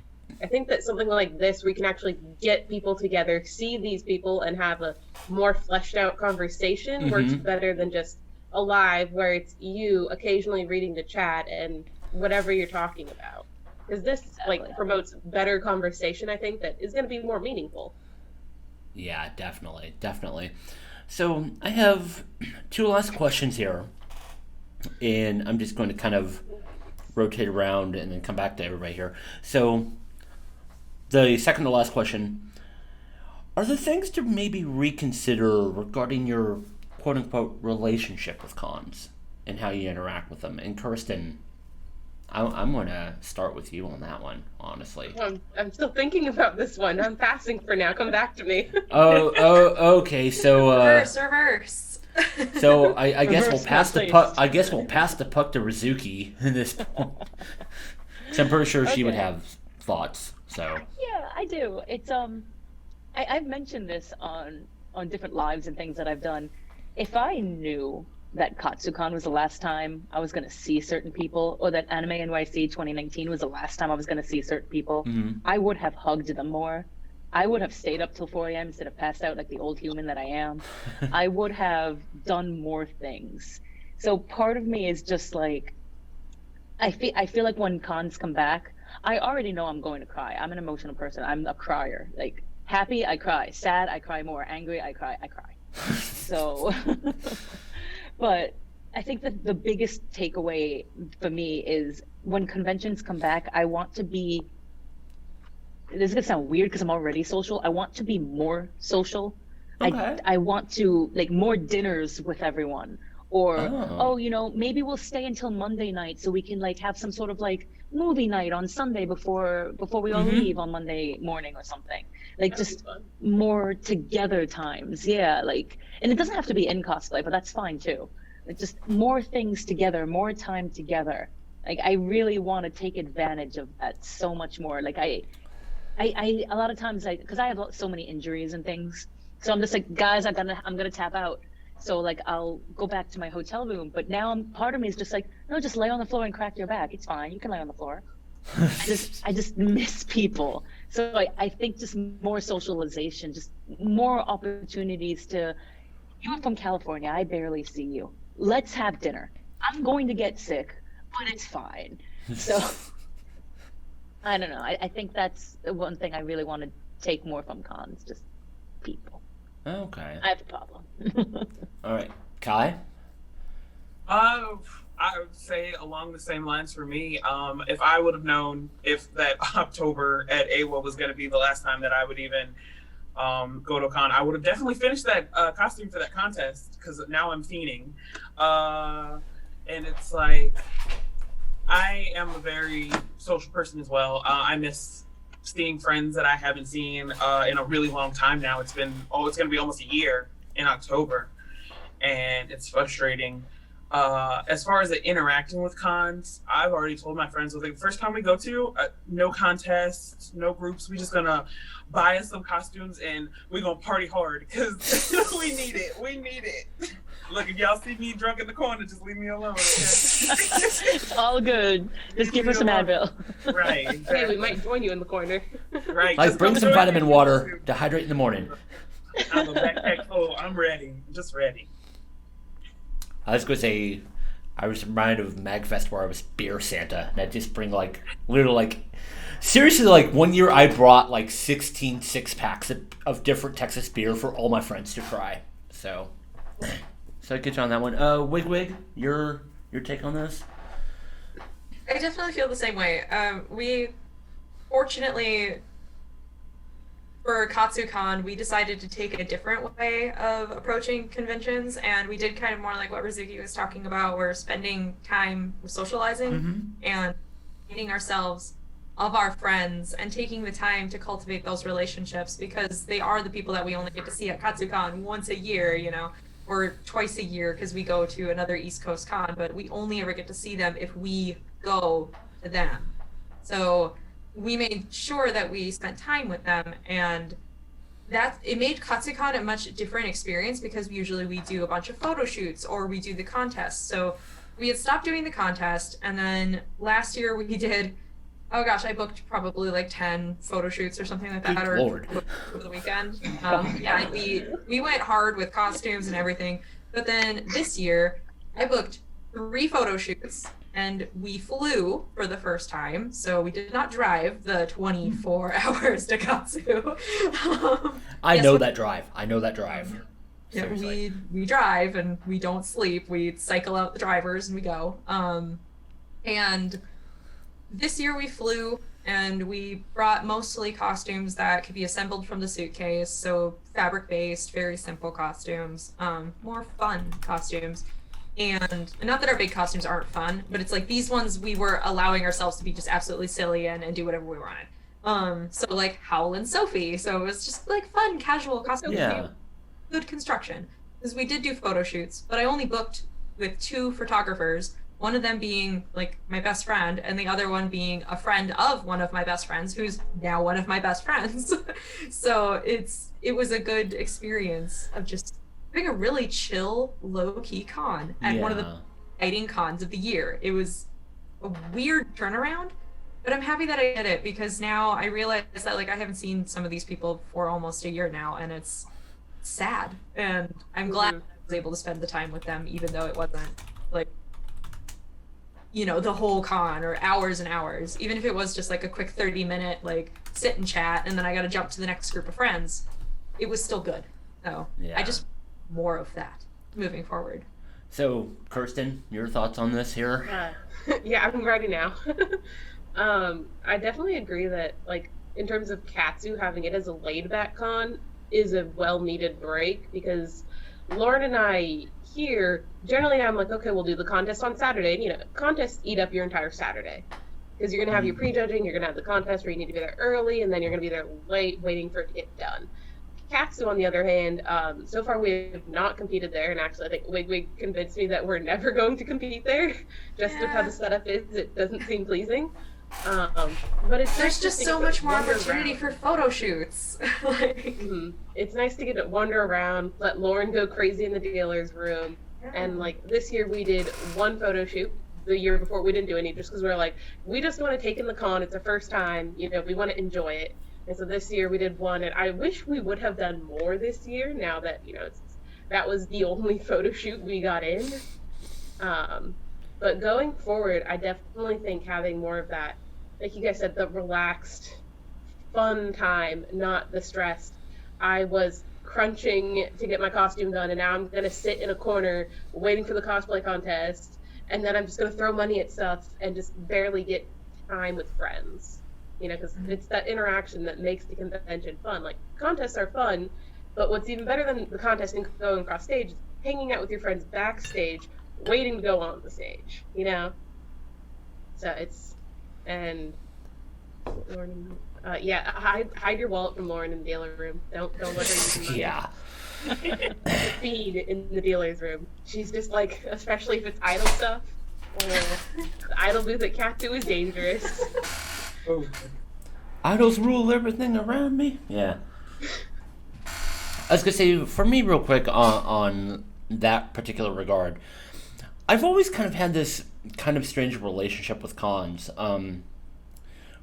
I think that something like this, we can actually get people together, see these people, and have a more fleshed out conversation works better than just a live where it's you occasionally reading the chat and whatever you're talking about. Because this like promotes better conversation, I think, that is going to be more meaningful. Yeah, definitely. So I have two last questions here, and I'm just going to kind of rotate around and then come back to everybody here. So the second to last question, are there things to maybe reconsider regarding your quote-unquote relationship with cons and how you interact with them? And Kirsten, I'm going to start with you on that one, honestly. I'm still thinking about this one. I'm passing for now. Come back to me. Okay. So Reverse. So I guess we'll pass the puck. I guess we'll pass the puck to Rizuki in this point. So I'm pretty sure she would Okay. have thoughts. So Yeah, I do. It's I've mentioned this on different lives and things that I've done. If I knew that Katsucon was the last time I was gonna see certain people, or that Anime NYC 2019 was the last time I was gonna see certain people, I would have hugged them more. I would have stayed up till 4 a.m. instead of passed out like the old human that I am. I would have done more things. So part of me is just like, I feel like when cons come back, I already know I'm going to cry. I'm an emotional person. I'm a crier. Like, happy, I cry. Sad, I cry more. Angry, I cry. So, but I think that the biggest takeaway for me is when conventions come back, I want to be, this is gonna sound weird because I'm already social. I want to be more social. Okay. I want to, like, more dinners with everyone. Or, maybe we'll stay until Monday night so we can, like, have some sort of, like, movie night on Sunday before we all leave on Monday morning or something. Like, That'd just be fun. more together times. Yeah, like, and it doesn't have to be in cosplay, but that's fine too. Like, just more things together, more time together. Like, I really want to take advantage of that so much more. Like, I a lot of times, because I have so many injuries and things, so I'm just like, guys, I'm gonna tap out. So, like, I'll go back to my hotel room, but now part of me is just like, no, just lay on the floor and crack your back. It's fine. You can lay on the floor. I just miss people. So I think just more socialization, just more opportunities to, you're from California, I barely see you. Let's have dinner. I'm going to get sick, but it's fine. So, I don't know. I think that's the one thing I really want to take more from cons, just people. Okay. I have a problem. All right. Kai? I would say along the same lines for me. If I would have known if that October at AWA was going to be the last time that I would even go to a con, I would have definitely finished that costume for that contest, because now I'm fiending. And it's like, I am a very social person as well. I miss seeing friends that I haven't seen in a really long time now. It's going to be almost a year in October, and it's frustrating. As far as the interacting with cons, I've already told my friends, the first con we go to, no contests, no groups. We're just gonna buy us some costumes and we're gonna party hard, because we need it. Look, if y'all see me drunk in the corner, just leave me alone. Okay? It's all good. Just give her some Advil. Right. Hey, Exactly. we might join you in the corner. Right. Like, just bring come some join vitamin me. water to hydrate in the morning. I have a backpack full. I'm ready. Just ready. I was going to say, I was reminded of MagFest where I was beer Santa, and I just bring, like, literally, like, seriously, like, one year I brought, like, 16 six-packs of different Texas beer for all my friends to try. So I get you on that one. Wig-Wig, your take on this? I definitely feel the same way. We, fortunately, for KatsuCon, we decided to take a different way of approaching conventions, and we did kind of more like what Rizuki was talking about. We're spending time socializing and meeting ourselves of our friends and taking the time to cultivate those relationships, because they are the people that we only get to see at KatsuCon once a year, or twice a year because we go to another East Coast con, but we only ever get to see them if we go to them. So we made sure that we spent time with them, and that it made KatsuCon a much different experience, because usually we do a bunch of photo shoots or we do the contest. So we had stopped doing the contest, and then last year we did, oh gosh, I booked probably like 10 photo shoots or something like that, Good or Lord. over the weekend. Yeah, we went hard with costumes and everything. But then this year I booked 3 photo shoots, and we flew for the first time, so we did not drive the 24 hours to Katsu. I Yes, know we- that drive. Yeah, Seriously. we drive and we don't sleep. We cycle out the drivers and we go. And this year we flew, and we brought mostly costumes that could be assembled from the suitcase. So fabric-based, very simple costumes, more fun costumes. And not that our big costumes aren't fun, but it's like these ones we were allowing ourselves to be just absolutely silly and do whatever we wanted. So like Howl and Sophie. So it was just like fun, casual costumes. Yeah. Good construction. Because we did do photo shoots, but I only booked with 2 photographers one of them being like my best friend and the other one being a friend of one of my best friends who's now one of my best friends. So it was a good experience of just having a really chill, low-key con at one of the exciting cons of the year. It was a weird turnaround, but I'm happy that I did it because now I realize that like I haven't seen some of these people for almost a year now, and it's sad. And I'm glad I was able to spend the time with them, even though it wasn't like, you know, the whole con or hours and hours. Even if it was just like a quick 30-minute like sit and chat, and then I got to jump to the next group of friends, it was still good. So I just more of that moving forward. So, Kirsten, your thoughts on this here? Yeah, I'm ready now. I definitely agree that, like, in terms of Katsu, having it as a laid-back con is a well-needed break, because Lauren and I here, generally I'm like, okay, we'll do the contest on Saturday, and, you know, contests eat up your entire Saturday. Because you're going to have your prejudging, you're going to have the contest where you need to be there early, and then you're going to be there late, waiting for it to get done. Katsu, on the other hand, so far we have not competed there, and actually I think Wig-Wig convinced me that we're never going to compete there, just with how the setup is. It doesn't seem pleasing. But it's there's just so much more opportunity for photo shoots. Like, it's nice to get to wander around, let Lauren go crazy in the dealer's room, and like this year we did one photo shoot. The year before we didn't do any, just because we were like, we just want to take in the con. It's the first time, you know, we want to enjoy it. And so this year we did one, and I wish we would have done more this year. Now that, you know, that was the only photo shoot we got in. But going forward, I definitely think having more of that, like you guys said, the relaxed, fun time, not the stressed. I was crunching to get my costume done, and now I'm going to sit in a corner waiting for the cosplay contest, and then I'm just going to throw money at stuff and just barely get time with friends. You know, because it's that interaction that makes the convention fun. Like, contests are fun, but what's even better than the contest and going across stage is hanging out with your friends backstage, waiting to go on the stage, you know? So it's, and Lauren, hide your wallet from Lauren in the dealer room. Don't let her use money. Yeah. Feed in the dealer's room. She's just like, especially if it's idol stuff. The idol booth at Katsu is dangerous. Idols rule everything around me. Yeah. I was gonna say, for me, real quick, on that particular regard, I've always kind of had this kind of strange relationship with cons.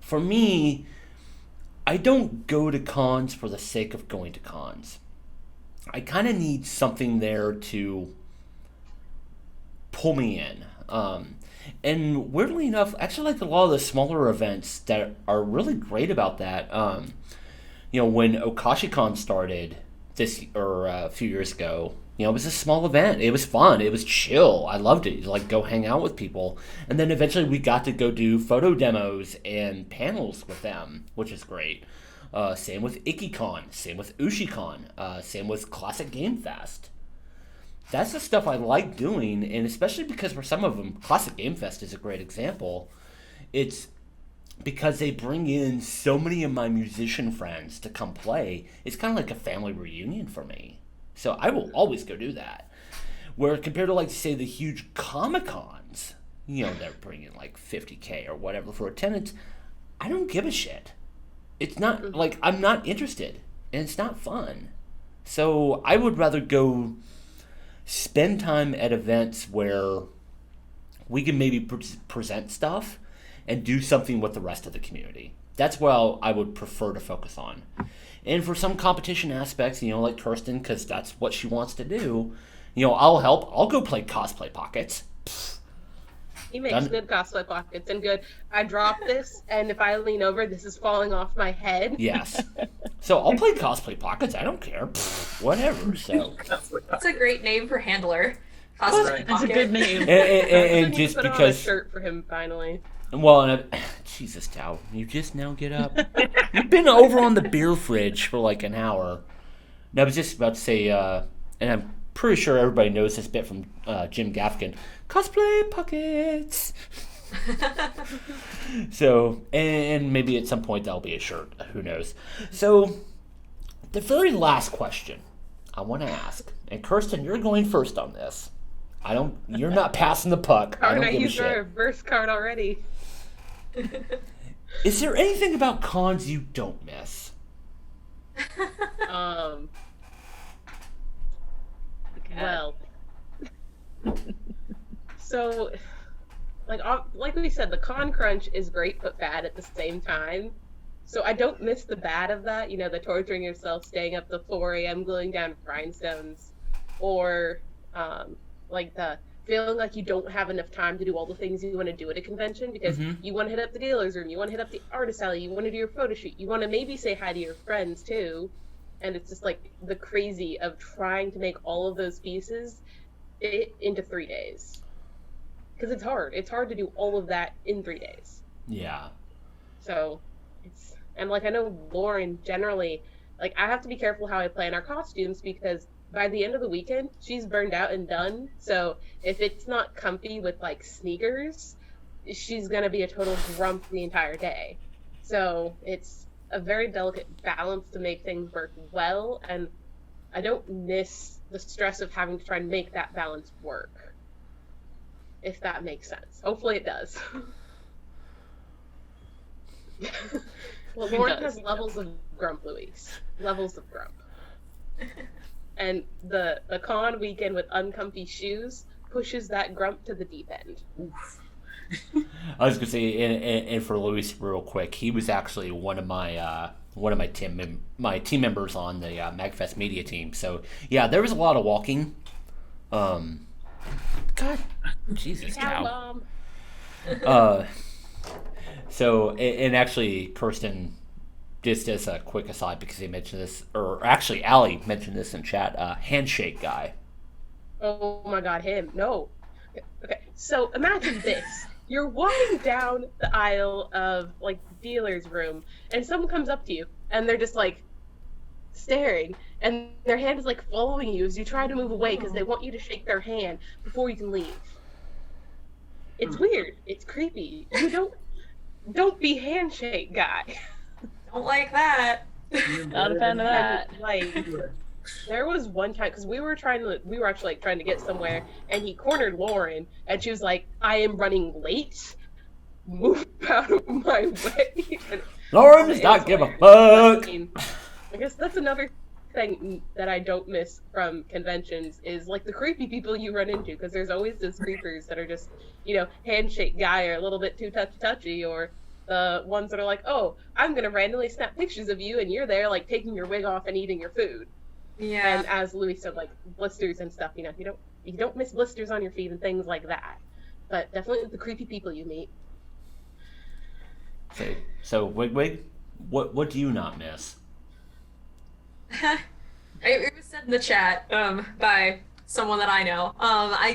For me, I don't go to cons for the sake of going to cons. I kind of need something there to pull me in. And weirdly enough, actually, like a lot of the smaller events that are really great about that. You know, when OkashiCon started a few years ago, you know, it was a small event. It was fun. It was chill. I loved it. Like, go hang out with people. And then eventually we got to go do photo demos and panels with them, which is great. Same with IkiCon. Same with UshiCon. Same with Classic Game Fest. That's the stuff I like doing, and especially because for some of them, Classic Game Fest is a great example. It's because they bring in so many of my musician friends to come play. It's kind of like a family reunion for me. So I will always go do that. Where compared to, like, say, the huge Comic-Cons, you know, they're bringing like 50K or whatever for attendance, I don't give a shit. It's not, like, I'm not interested, and it's not fun. So I would rather go spend time at events where we can maybe present stuff and do something with the rest of the community. That's what I would prefer to focus on. And for some competition aspects, you know, like Kirsten, because that's what she wants to do, you know, I'll help. I'll go play Cosplay Pockets. He makes good cosplay pockets and good. I drop this, and if I lean over, this is falling off my head. Yes. So I'll play Cosplay Pockets. I don't care. Whatever. So that's a great name for handler. Cosplay That's a good name. and just put because on a shirt for him finally. Well, and Jesus, Tao, you just now get up. You've been over on the beer fridge for like an hour. And I was just about to say, and I'm pretty sure everybody knows this bit from Jim Gaffigan, Cosplay Pockets. So, and maybe at some point that'll be a shirt. Who knows? So, the very last question I want to ask, and Kirsten, you're going first on this. You're not passing the puck. I Card, don't I give a used my shit. reverse card already. Is there anything about cons you don't miss? Well, so, like we said, the con crunch is great but bad at the same time. So I don't miss the bad of that, the torturing yourself, staying up till 4 a.m., gluing down rhinestones, or like the feeling like you don't have enough time to do all the things you want to do at a convention because you want to hit up the dealer's room, you want to hit up the artist alley, you want to do your photo shoot, you want to maybe say hi to your friends too, and it's just like the crazy of trying to make all of those pieces into 3 days. Because it's hard. It's hard to do all of that in 3 days. Yeah. So, and I know Lauren generally, I have to be careful how I plan our costumes because by the end of the weekend, she's burned out and done. So if it's not comfy with sneakers, she's going to be a total grump the entire day. So it's a very delicate balance to make things work well. And I don't miss the stress of having to try and make that balance work. If that makes sense. Hopefully it does. Well, Lauren has levels of grump, Louise. Levels of grump. And the con weekend with uncomfy shoes pushes that grump to the deep end. Oof. I was gonna say, and for Luis, real quick, he was actually one of my team members on the MagFest media team. So yeah, there was a lot of walking. God, Jesus, cow. So and actually, Kirsten, just as a quick aside, because they mentioned this, or actually, Allie mentioned this in chat. Handshake guy. Oh my God, him. No. Okay, so imagine this. You're walking down the aisle of, the dealer's room, and someone comes up to you, and they're just, staring, and their hand is, following you as you try to move away because they want you to shake their hand before you can leave. It's weird. It's creepy. You don't be handshake guy. Don't like that. Not a fan of that. There was one time because we were actually trying to get somewhere, and he cornered Lauren, and she was like, "I am running late. Move out of my way." Lauren does not give a fuck. I guess that's another thing that I don't miss from conventions is the creepy people you run into, because there's always those creepers that are just handshake guy or a little bit too touchy, or the ones that are like, "Oh, I'm gonna randomly snap pictures of you," and you're there taking your wig off and eating your food. Yeah. And as Louis said, blisters and stuff, you don't miss blisters on your feet and things like that. But definitely the creepy people you meet. So Wig-Wig, what do you not miss? It was said in the chat by someone that I know. I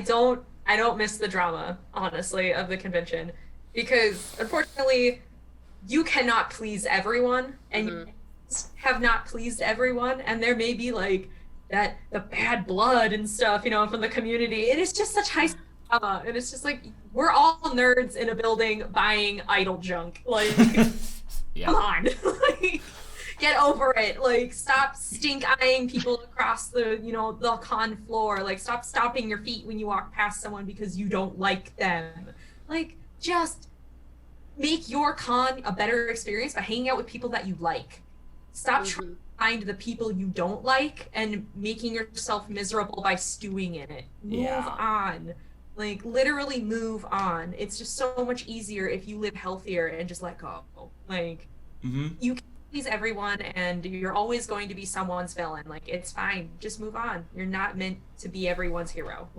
don't miss the drama, honestly, of the convention, because unfortunately, you cannot please everyone, and you have not pleased everyone, and there may be the bad blood and stuff, from the community. It is just such high drama, and it's just we're all nerds in a building buying idol junk. Yeah. Come on. Get over it. Stop stink eyeing people across the the con floor. Stop stopping your feet when you walk past someone because you don't like them. Just make your con a better experience by hanging out with people that you like. Stop trying to find the people you don't like and making yourself miserable by stewing in it. Move on. Literally move on. It's just so much easier if you live healthier and just let go. You can please everyone, and you're always going to be someone's villain. It's fine. Just move on. You're not meant to be everyone's hero.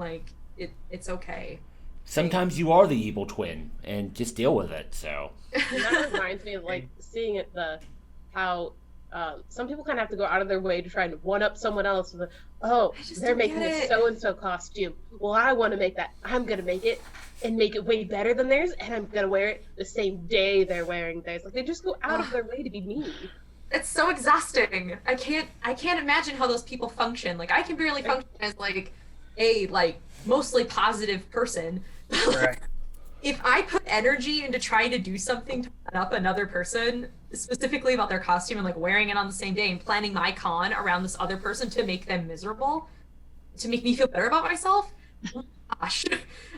It's okay. Sometimes you are the evil twin, and just deal with it. So And that reminds me of seeing it how some people kind of have to go out of their way to try and one up someone else. They're making a so-and-so costume. Well, I want to make that. I'm going to make it and make it way better than theirs, and I'm going to wear it the same day they're wearing theirs. They just go out of their way to be mean. It's so exhausting. I can't imagine how those people function. I can barely function as a mostly positive person. Right. If I put energy into trying to do something to one up another person, specifically about their costume and wearing it on the same day and planning my con around this other person to make them miserable, to make me feel better about myself, gosh,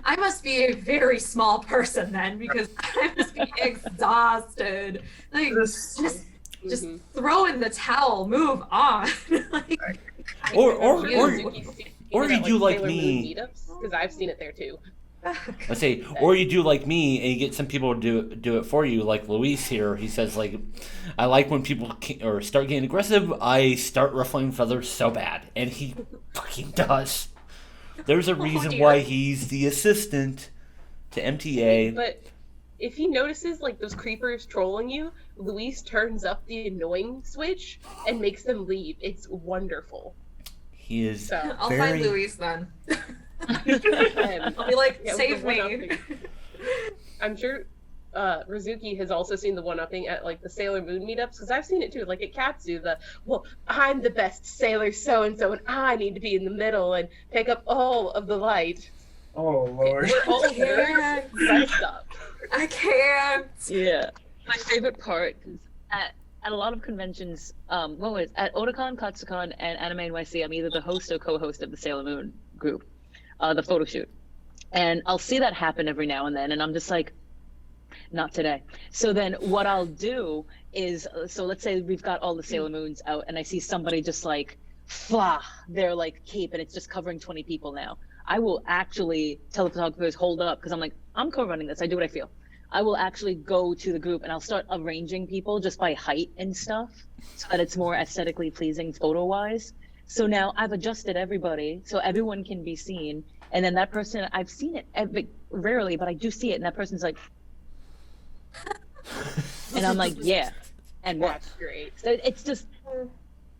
I must be a very small person then because I must be exhausted. Like, just throw in the towel, move on. Like, Or you do like Sailor Moon me. meetups, because I've seen it there too. Let's say, or you do like me and you get some people to do it for you, like Luis here. He says, like, I like when people start getting aggressive, I start ruffling feathers so bad. And he fucking does. There's a reason why he's the assistant to MTA. But if he notices, like, those creepers trolling you, Luis turns up the annoying switch and makes them leave. It's wonderful. He is So, I'll very... find Luis then. I'll be like, save me. I'm sure Rizuki has also seen the one-upping at, like, the Sailor Moon meetups, because I've seen it too. Like at Katsu, well, I'm the best Sailor so-and-so, and I need to be in the middle and pick up all of the light. Oh, Lord. We're all very dressed up. I can't. Yeah. My favorite part is at a lot of conventions, at Otakon, Katsucon, and Anime NYC, I'm either the host or co-host of the Sailor Moon group, the photo shoot. And I'll see that happen every now and then, and I'm just like, not today. So then what I'll do is, so let's say we've got all the Sailor Moons out, and I see somebody just like, their like cape, and it's just covering 20 people now. I will actually tell the photographers, hold up, because I'm like, I'm co-running this, I do what I feel. I will actually go to the group and I'll start arranging people just by height and stuff so that it's more aesthetically pleasing photo-wise. So now I've adjusted everybody so everyone can be seen. And then that person, I've seen it rarely, but I do see it. And that person's like, and I'm like, yeah. And what? That's great. So it's just,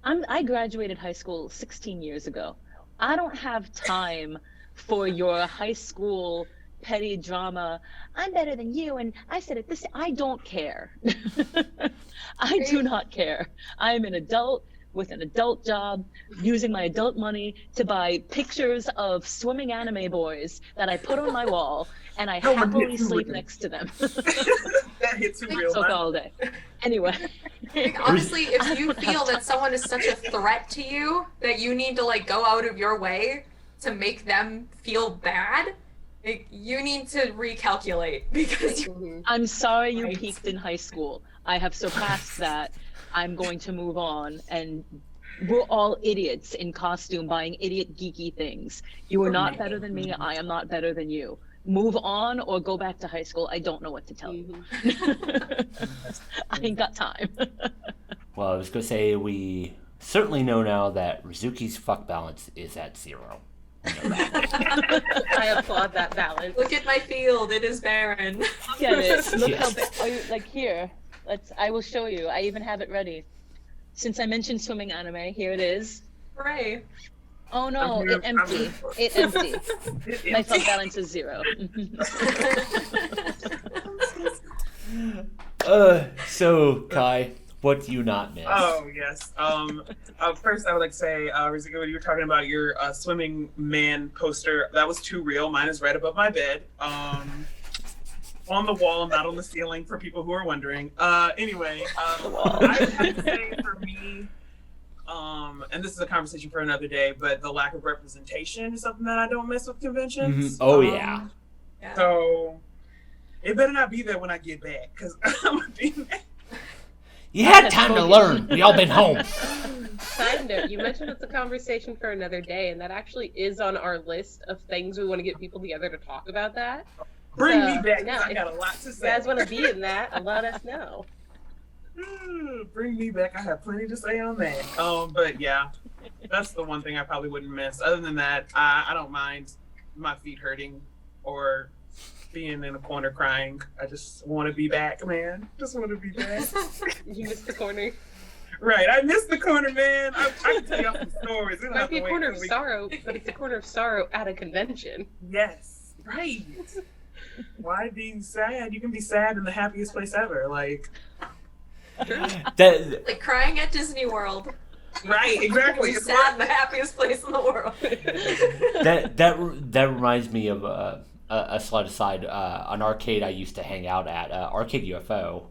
I graduated high school 16 years ago. I don't have time for your high school petty drama. I'm better than you, and I said it this. I don't care. I do not care. I am an adult with an adult job, using my adult money to buy pictures of swimming anime boys that I put on my wall, and I happily sleep next to them. That hits you real Soak all day. Anyway. Like, honestly, if you feel that someone is such a threat to you that you need to like go out of your way to make them feel bad, like, you need to recalculate because I'm sorry you peaked in high school. I have surpassed that. I'm going to move on, and we're all idiots in costume buying idiot geeky things. You are not better than me. I am not better than you. Move on or go back to high school. I don't know what to tell you. I ain't got time. Well, I was going to say, we certainly know now that Rizuki's fuck balance is at 0. I applaud that balance. look at my field, it is barren. Look at it. Look Yes. how like here. I will show you. I even have it ready. Since I mentioned swimming anime, here it is. Hooray. Oh no, it empty. It empty. My fuck balance is 0. So, Kai, what do you not miss? Oh, yes. First, I would like to say, Rizuki, when you were talking about your swimming man poster, that was too real. Mine is right above my bed. On the wall, not on the ceiling, for people who are wondering. Anyway, I would have to say for me, and this is a conversation for another day, but the lack of representation is something that I don't miss with conventions. Oh, yeah. So, it better not be there when I get back, because I'm going to be mad. You had time to learn. We all been home. Side note, you mentioned it's a conversation for another day, and that actually is on our list of things we want to get people together to talk about that. Bring So, me back, 'cause yeah, I got a lot to If say. you guys want to be in that, let us know. Bring me back. I have plenty to say on that. But yeah, that's the one thing I probably wouldn't miss. Other than that, I don't mind my feet hurting or being in a corner crying. I just want to be back, man. Just want to be back. You missed the corner. Right, I missed the corner, man. I can tell y'all some stories. We It don't might have be to a wait corner till of we- sorrow, but it's a corner of sorrow at a convention. Yes, right. Why be sad? You can be sad in the happiest place ever. Like, That Like crying at Disney World. right, exactly. You're It's sad in the happiest place in the world. that reminds me of a slight aside. An arcade I used to hang out at, Arcade UFO.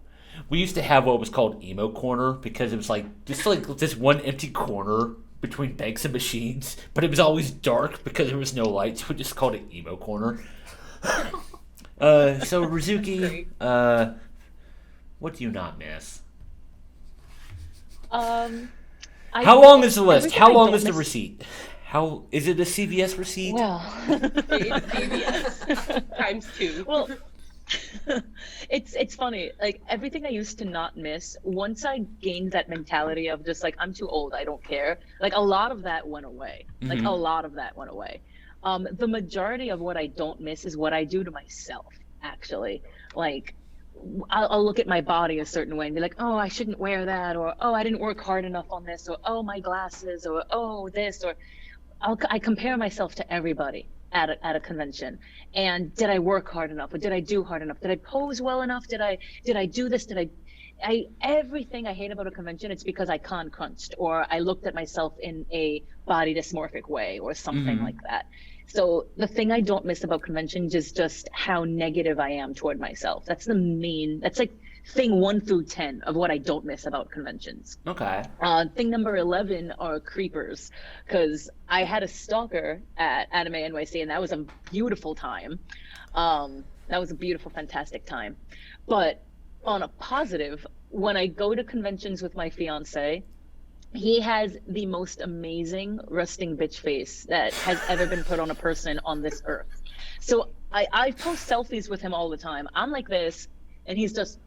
We used to have what was called emo corner because it was like just like this one empty corner between banks of machines, but it was always dark because there was no lights. We just called it emo corner. So Rizuki, what do you not miss? How long is the list? How long is the receipt? How is it a CVS receipt? Well, CVS times 2. well, it's funny. Like everything I used to not miss, once I gained that mentality of just like I'm too old, I don't care. Like a lot of that went away. Like a lot of that went away. The majority of what I don't miss is what I do to myself. Actually, like I'll look at my body a certain way and be like, oh, I shouldn't wear that, or oh, I didn't work hard enough on this, or oh, my glasses, or oh, this, or I compare myself to everybody at a convention. And did I work hard enough, or did I do hard enough? Did I pose well enough? Did I do this? Did I everything I hate about a convention, it's because I con crunched, or I looked at myself in a body dysmorphic way, or something like that. So the thing I don't miss about conventions is just how negative I am toward myself. That's like thing 1 through 10 of what I don't miss about conventions. Okay. Thing number 11 are creepers, because I had a stalker at Anime NYC, and that was a beautiful time. That was a beautiful, fantastic time. But on a positive, when I go to conventions with my fiance, he has the most amazing resting bitch face that has ever been put on a person on this earth. So I post selfies with him all the time. I'm like this, and he's just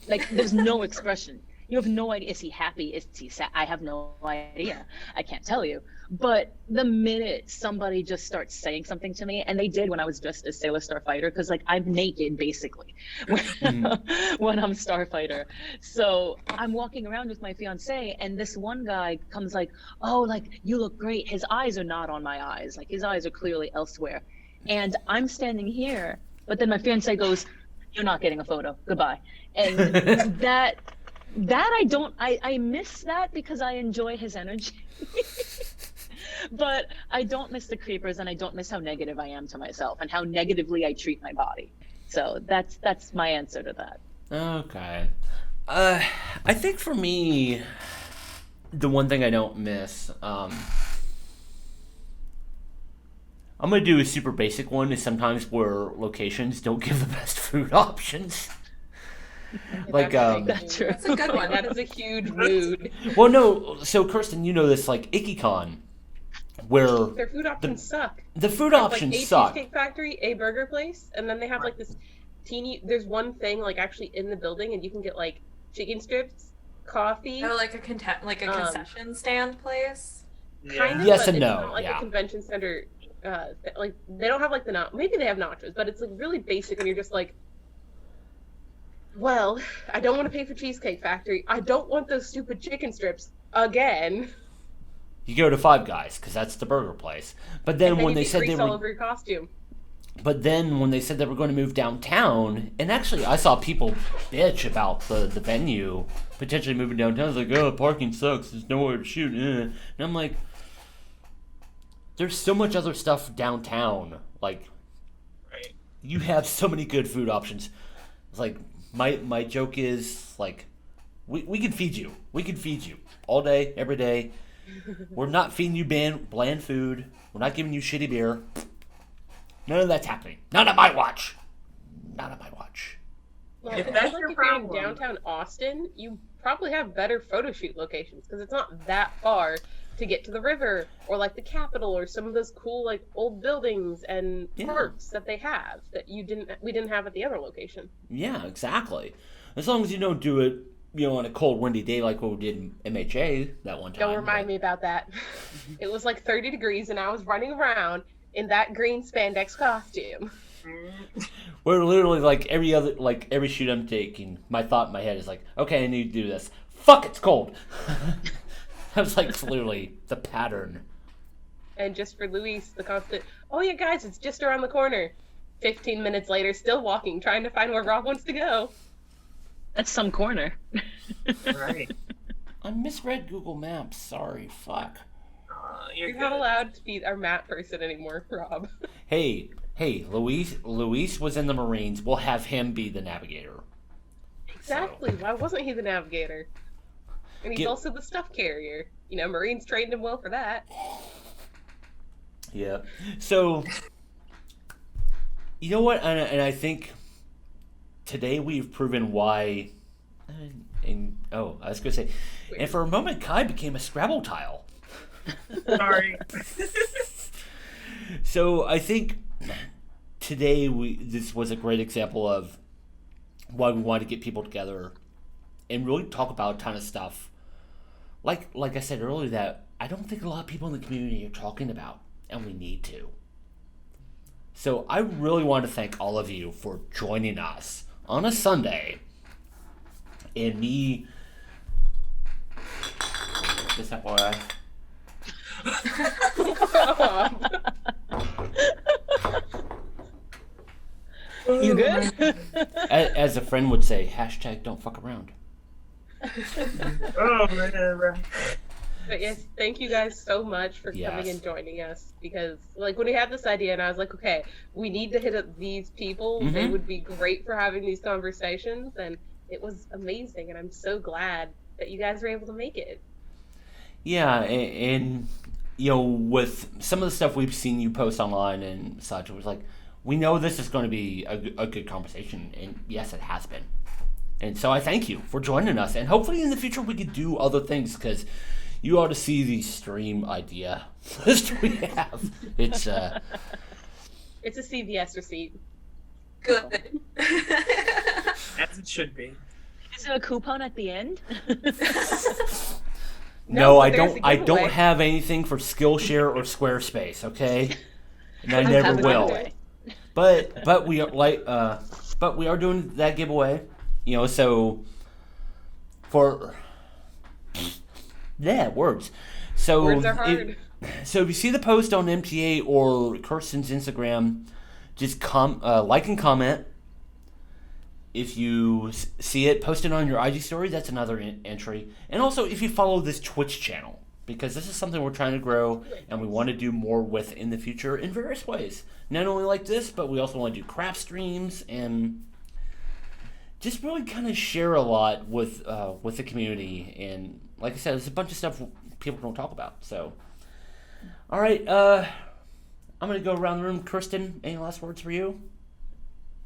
like, there's no expression. You have no idea. Is he happy? Is he sad? I have no idea. I can't tell you. But the minute somebody just starts saying something to me, and they did when I was dressed as Sailor Starfighter, because like I'm naked basically when I'm Starfighter. So I'm walking around with my fiance, and this one guy comes like, "Oh, like you look great." His eyes are not on my eyes. Like his eyes are clearly elsewhere, and I'm standing here. But then my fiance goes, "You're not getting a photo. Goodbye." And that I miss that because I enjoy his energy. But I don't miss the creepers, and I don't miss how negative I am to myself and how negatively I treat my body. So that's my answer to that. Okay. I think for me, the one thing I don't miss, I'm gonna do a super basic one, is sometimes where locations don't give the best food options. Like That's true. That's a good one. That is a huge mood. Well, no, so Kirsten, you know this, like IkiCon, where Their food options suck. the food They have, options like, a suck. Cheesecake Factory, a burger place, and then they have like this teeny. There's one thing like actually in the building, and you can get like chicken strips, coffee. Oh, like a concession stand place. Kind of, Yes but and it's no, not like yeah. a convention center. Like they don't have like the maybe they have nachos, but it's like really basic, and you're just like, well, I don't want to pay for Cheesecake Factory. I don't want those stupid chicken strips again. You go to Five Guys because that's the burger place. But then, And then when you they get said they grease all were, over your costume. but then when they said they were going to move downtown, and actually I saw people bitch about the venue potentially moving downtown. It's like, oh, parking sucks. There's nowhere to shoot. And I'm like, there's so much other stuff downtown. Like, you have so many good food options. It's like my joke is like, we can feed you. We can feed you all day, every day. We're not feeding you bland food. We're not giving you shitty beer. None of that's happening. Not on my watch. Not on my watch. Well, If I that's feel your like if you're in problem. downtown Austin, you probably have better photo shoot locations because it's not that far to get to the river or like the Capitol or some of those cool like old buildings and parks that they have that we didn't have at the other location. Yeah, exactly. As long as you don't do it, on a cold, windy day like what we did in MHA that one time. Don't remind me about that. It was like 30 degrees and I was running around in that green spandex costume. Where literally every shoot I'm taking, my thought in my head is like, okay, I need to do this. Fuck, it's cold. That was like literally the pattern. And just for Luis, the constant, oh yeah guys, it's just around the corner. 15 minutes later, still walking, trying to find where Rob wants to go. That's some corner. Right. I misread Google Maps. Sorry, fuck. You're not allowed to be our map person anymore, Rob. Hey, Luis was in the Marines. We'll have him be the navigator. Exactly. Why wasn't he the navigator? And he's Get- also the stuff carrier. You know, Marines trained him well for that. Yeah. So, you know what? And I think today we've proven why. I was going to say, and for a moment, Kai became a Scrabble tile. Sorry. So I think today this was a great example of why we wanted to get people together and really talk about a ton of stuff. Like I said earlier, that I don't think a lot of people in the community are talking about, and we need to. So I really want to thank all of you for joining us on a Sunday. And me, this FYI. You good? As a friend would say, hashtag don't fuck around. Oh man. But yes, thank you guys so much for Yes. coming and joining us. Because, like, when we had this idea, and I was like, okay, we need to hit up these people. They Mhm. would be great for having these conversations. And it was amazing. And I'm so glad that you guys were able to make it. Yeah, and you know, with some of the stuff we've seen you post online and such, it was like, we know this is going to be a good conversation, and yes, it has been. And so I thank you for joining us, and hopefully in the future we could do other things, because you ought to see the stream idea list we have. It's It's a CVS receipt. Good. As it should be. Is there a coupon at the end? no, but I there's don't. a I don't giveaway. have anything for Skillshare or Squarespace. Okay, and I Have never a will. giveaway. But we are but we are doing that giveaway, you know. So for words. So Words are hard. so if you see the post on MTA or Kirsten's Instagram, just like and comment. If you see it, post it on your IG story. That's another entry. And also, if you follow this Twitch channel, because this is something we're trying to grow and we want to do more with in the future in various ways. Not only like this, but we also want to do craft streams and just really kind of share a lot with the community. And like I said, there's a bunch of stuff people don't talk about. So, all right, I'm gonna go around the room. Kirsten, any last words for you?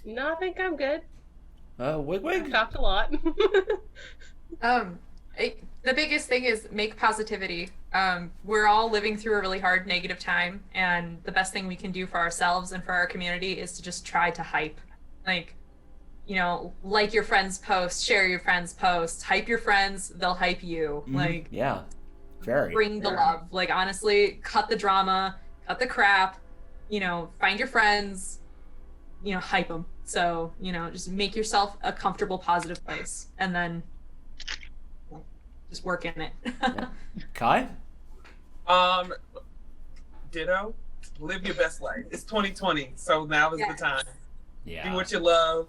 No, I think I'm good. Wig-Wig? I've talked a lot. The biggest thing is make positivity. We're all living through a really hard negative time, and the best thing we can do for ourselves and for our community is to just try to hype. Like, you know, like your friends' posts, share your friends' posts, hype your friends, they'll hype you. Like, Yeah, very. bring the love. Like, honestly, cut the drama, cut the crap, you know, find your friends, you know, hype them. So, you know, just make yourself a comfortable, positive place, and then just work in it. Kai? Ditto. Live your best life. It's 2020, so now is Yes. the time. Yeah. Do what you love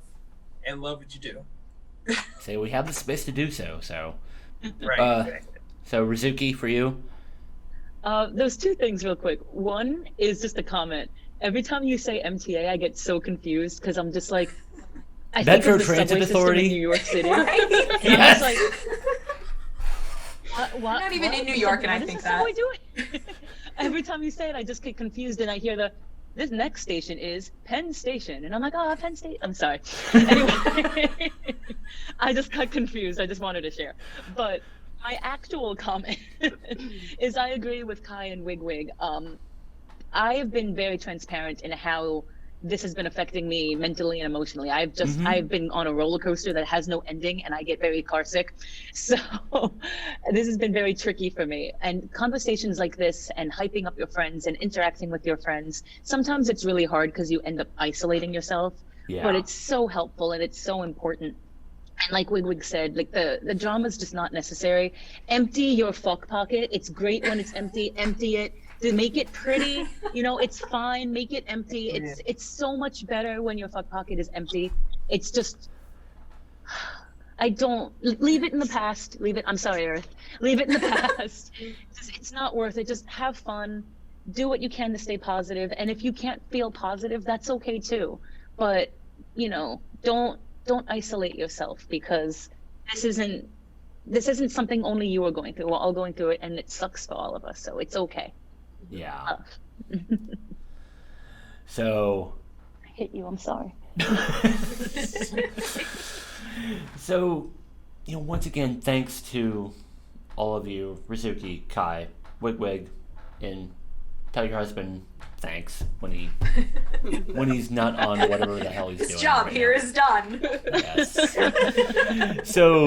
and love what you do. Say we have the space to do so. So, Right. Exactly. so Rizuki, for you? There's two things real quick. One is just a comment. Every time you say MTA, I get so confused because I'm just like, I think Metro of the Transit subway system Authority? in New York City. Right? And I'm Yes. just like, what, Not even what? in New York, and I What is think the that. subway doing? Every time you say it, I just get confused, and I hear this next station is Penn Station, and I'm like, oh, Penn State. I'm sorry. Anyway, I just got confused. I just wanted to share. But my actual comment is I agree with Kai and Wig-Wig. I have been very transparent in how this has been affecting me mentally and emotionally. I've been on a roller coaster that has no ending, and I get very car sick. So this has been very tricky for me. And conversations like this and hyping up your friends and interacting with your friends, sometimes it's really hard because you end up isolating yourself. Yeah. But it's so helpful and it's so important. And like Wig-Wig said, like the drama's just not necessary. Empty your fuck pocket. It's great when it's empty. Empty it. To make it pretty, you know, it's fine. Make it empty. It's so much better when your fuck pocket is empty. It's just, leave it in the past. Leave it. I'm sorry, Earth. Leave it in the past. It's not worth it. Just have fun. Do what you can to stay positive. And if you can't feel positive, that's okay too. But you know, don't isolate yourself because this isn't this isn't something only you are going through. We're all going through it, and it sucks for all of us. So it's okay. Yeah. So. I hit you. I'm sorry. So, once again, thanks to all of you, Rizuki, Kai, Wig-Wig, and tell your husband thanks when he's not on whatever the hell he's doing. His job right here now. is done. Yes. So,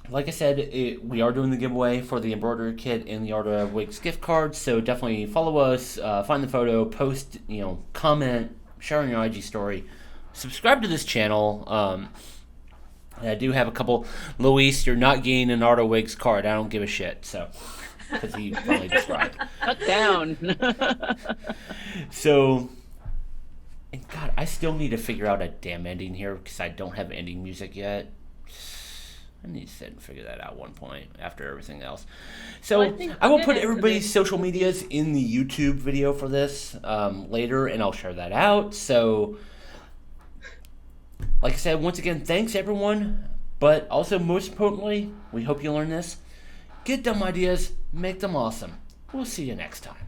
like I said, we are doing the giveaway for the embroidery kit and the Art of Wigs gift card. So definitely follow us, find the photo, post, comment, share on your IG story, subscribe to this channel. I do have a couple. Luis, you're not getting an Art of Wigs card. I don't give a shit. So, because he finally described. Cut down. So, and God, I still need to figure out a damn ending here because I don't have ending music yet. I need to sit and figure that out one point after everything else. So Well, I think I will we'll put get into everybody's this. social medias in the YouTube video for this later, and I'll share that out. So, like I said, once again, thanks everyone. But also, most importantly, we hope you learn this. Get dumb ideas, make them awesome. We'll see you next time.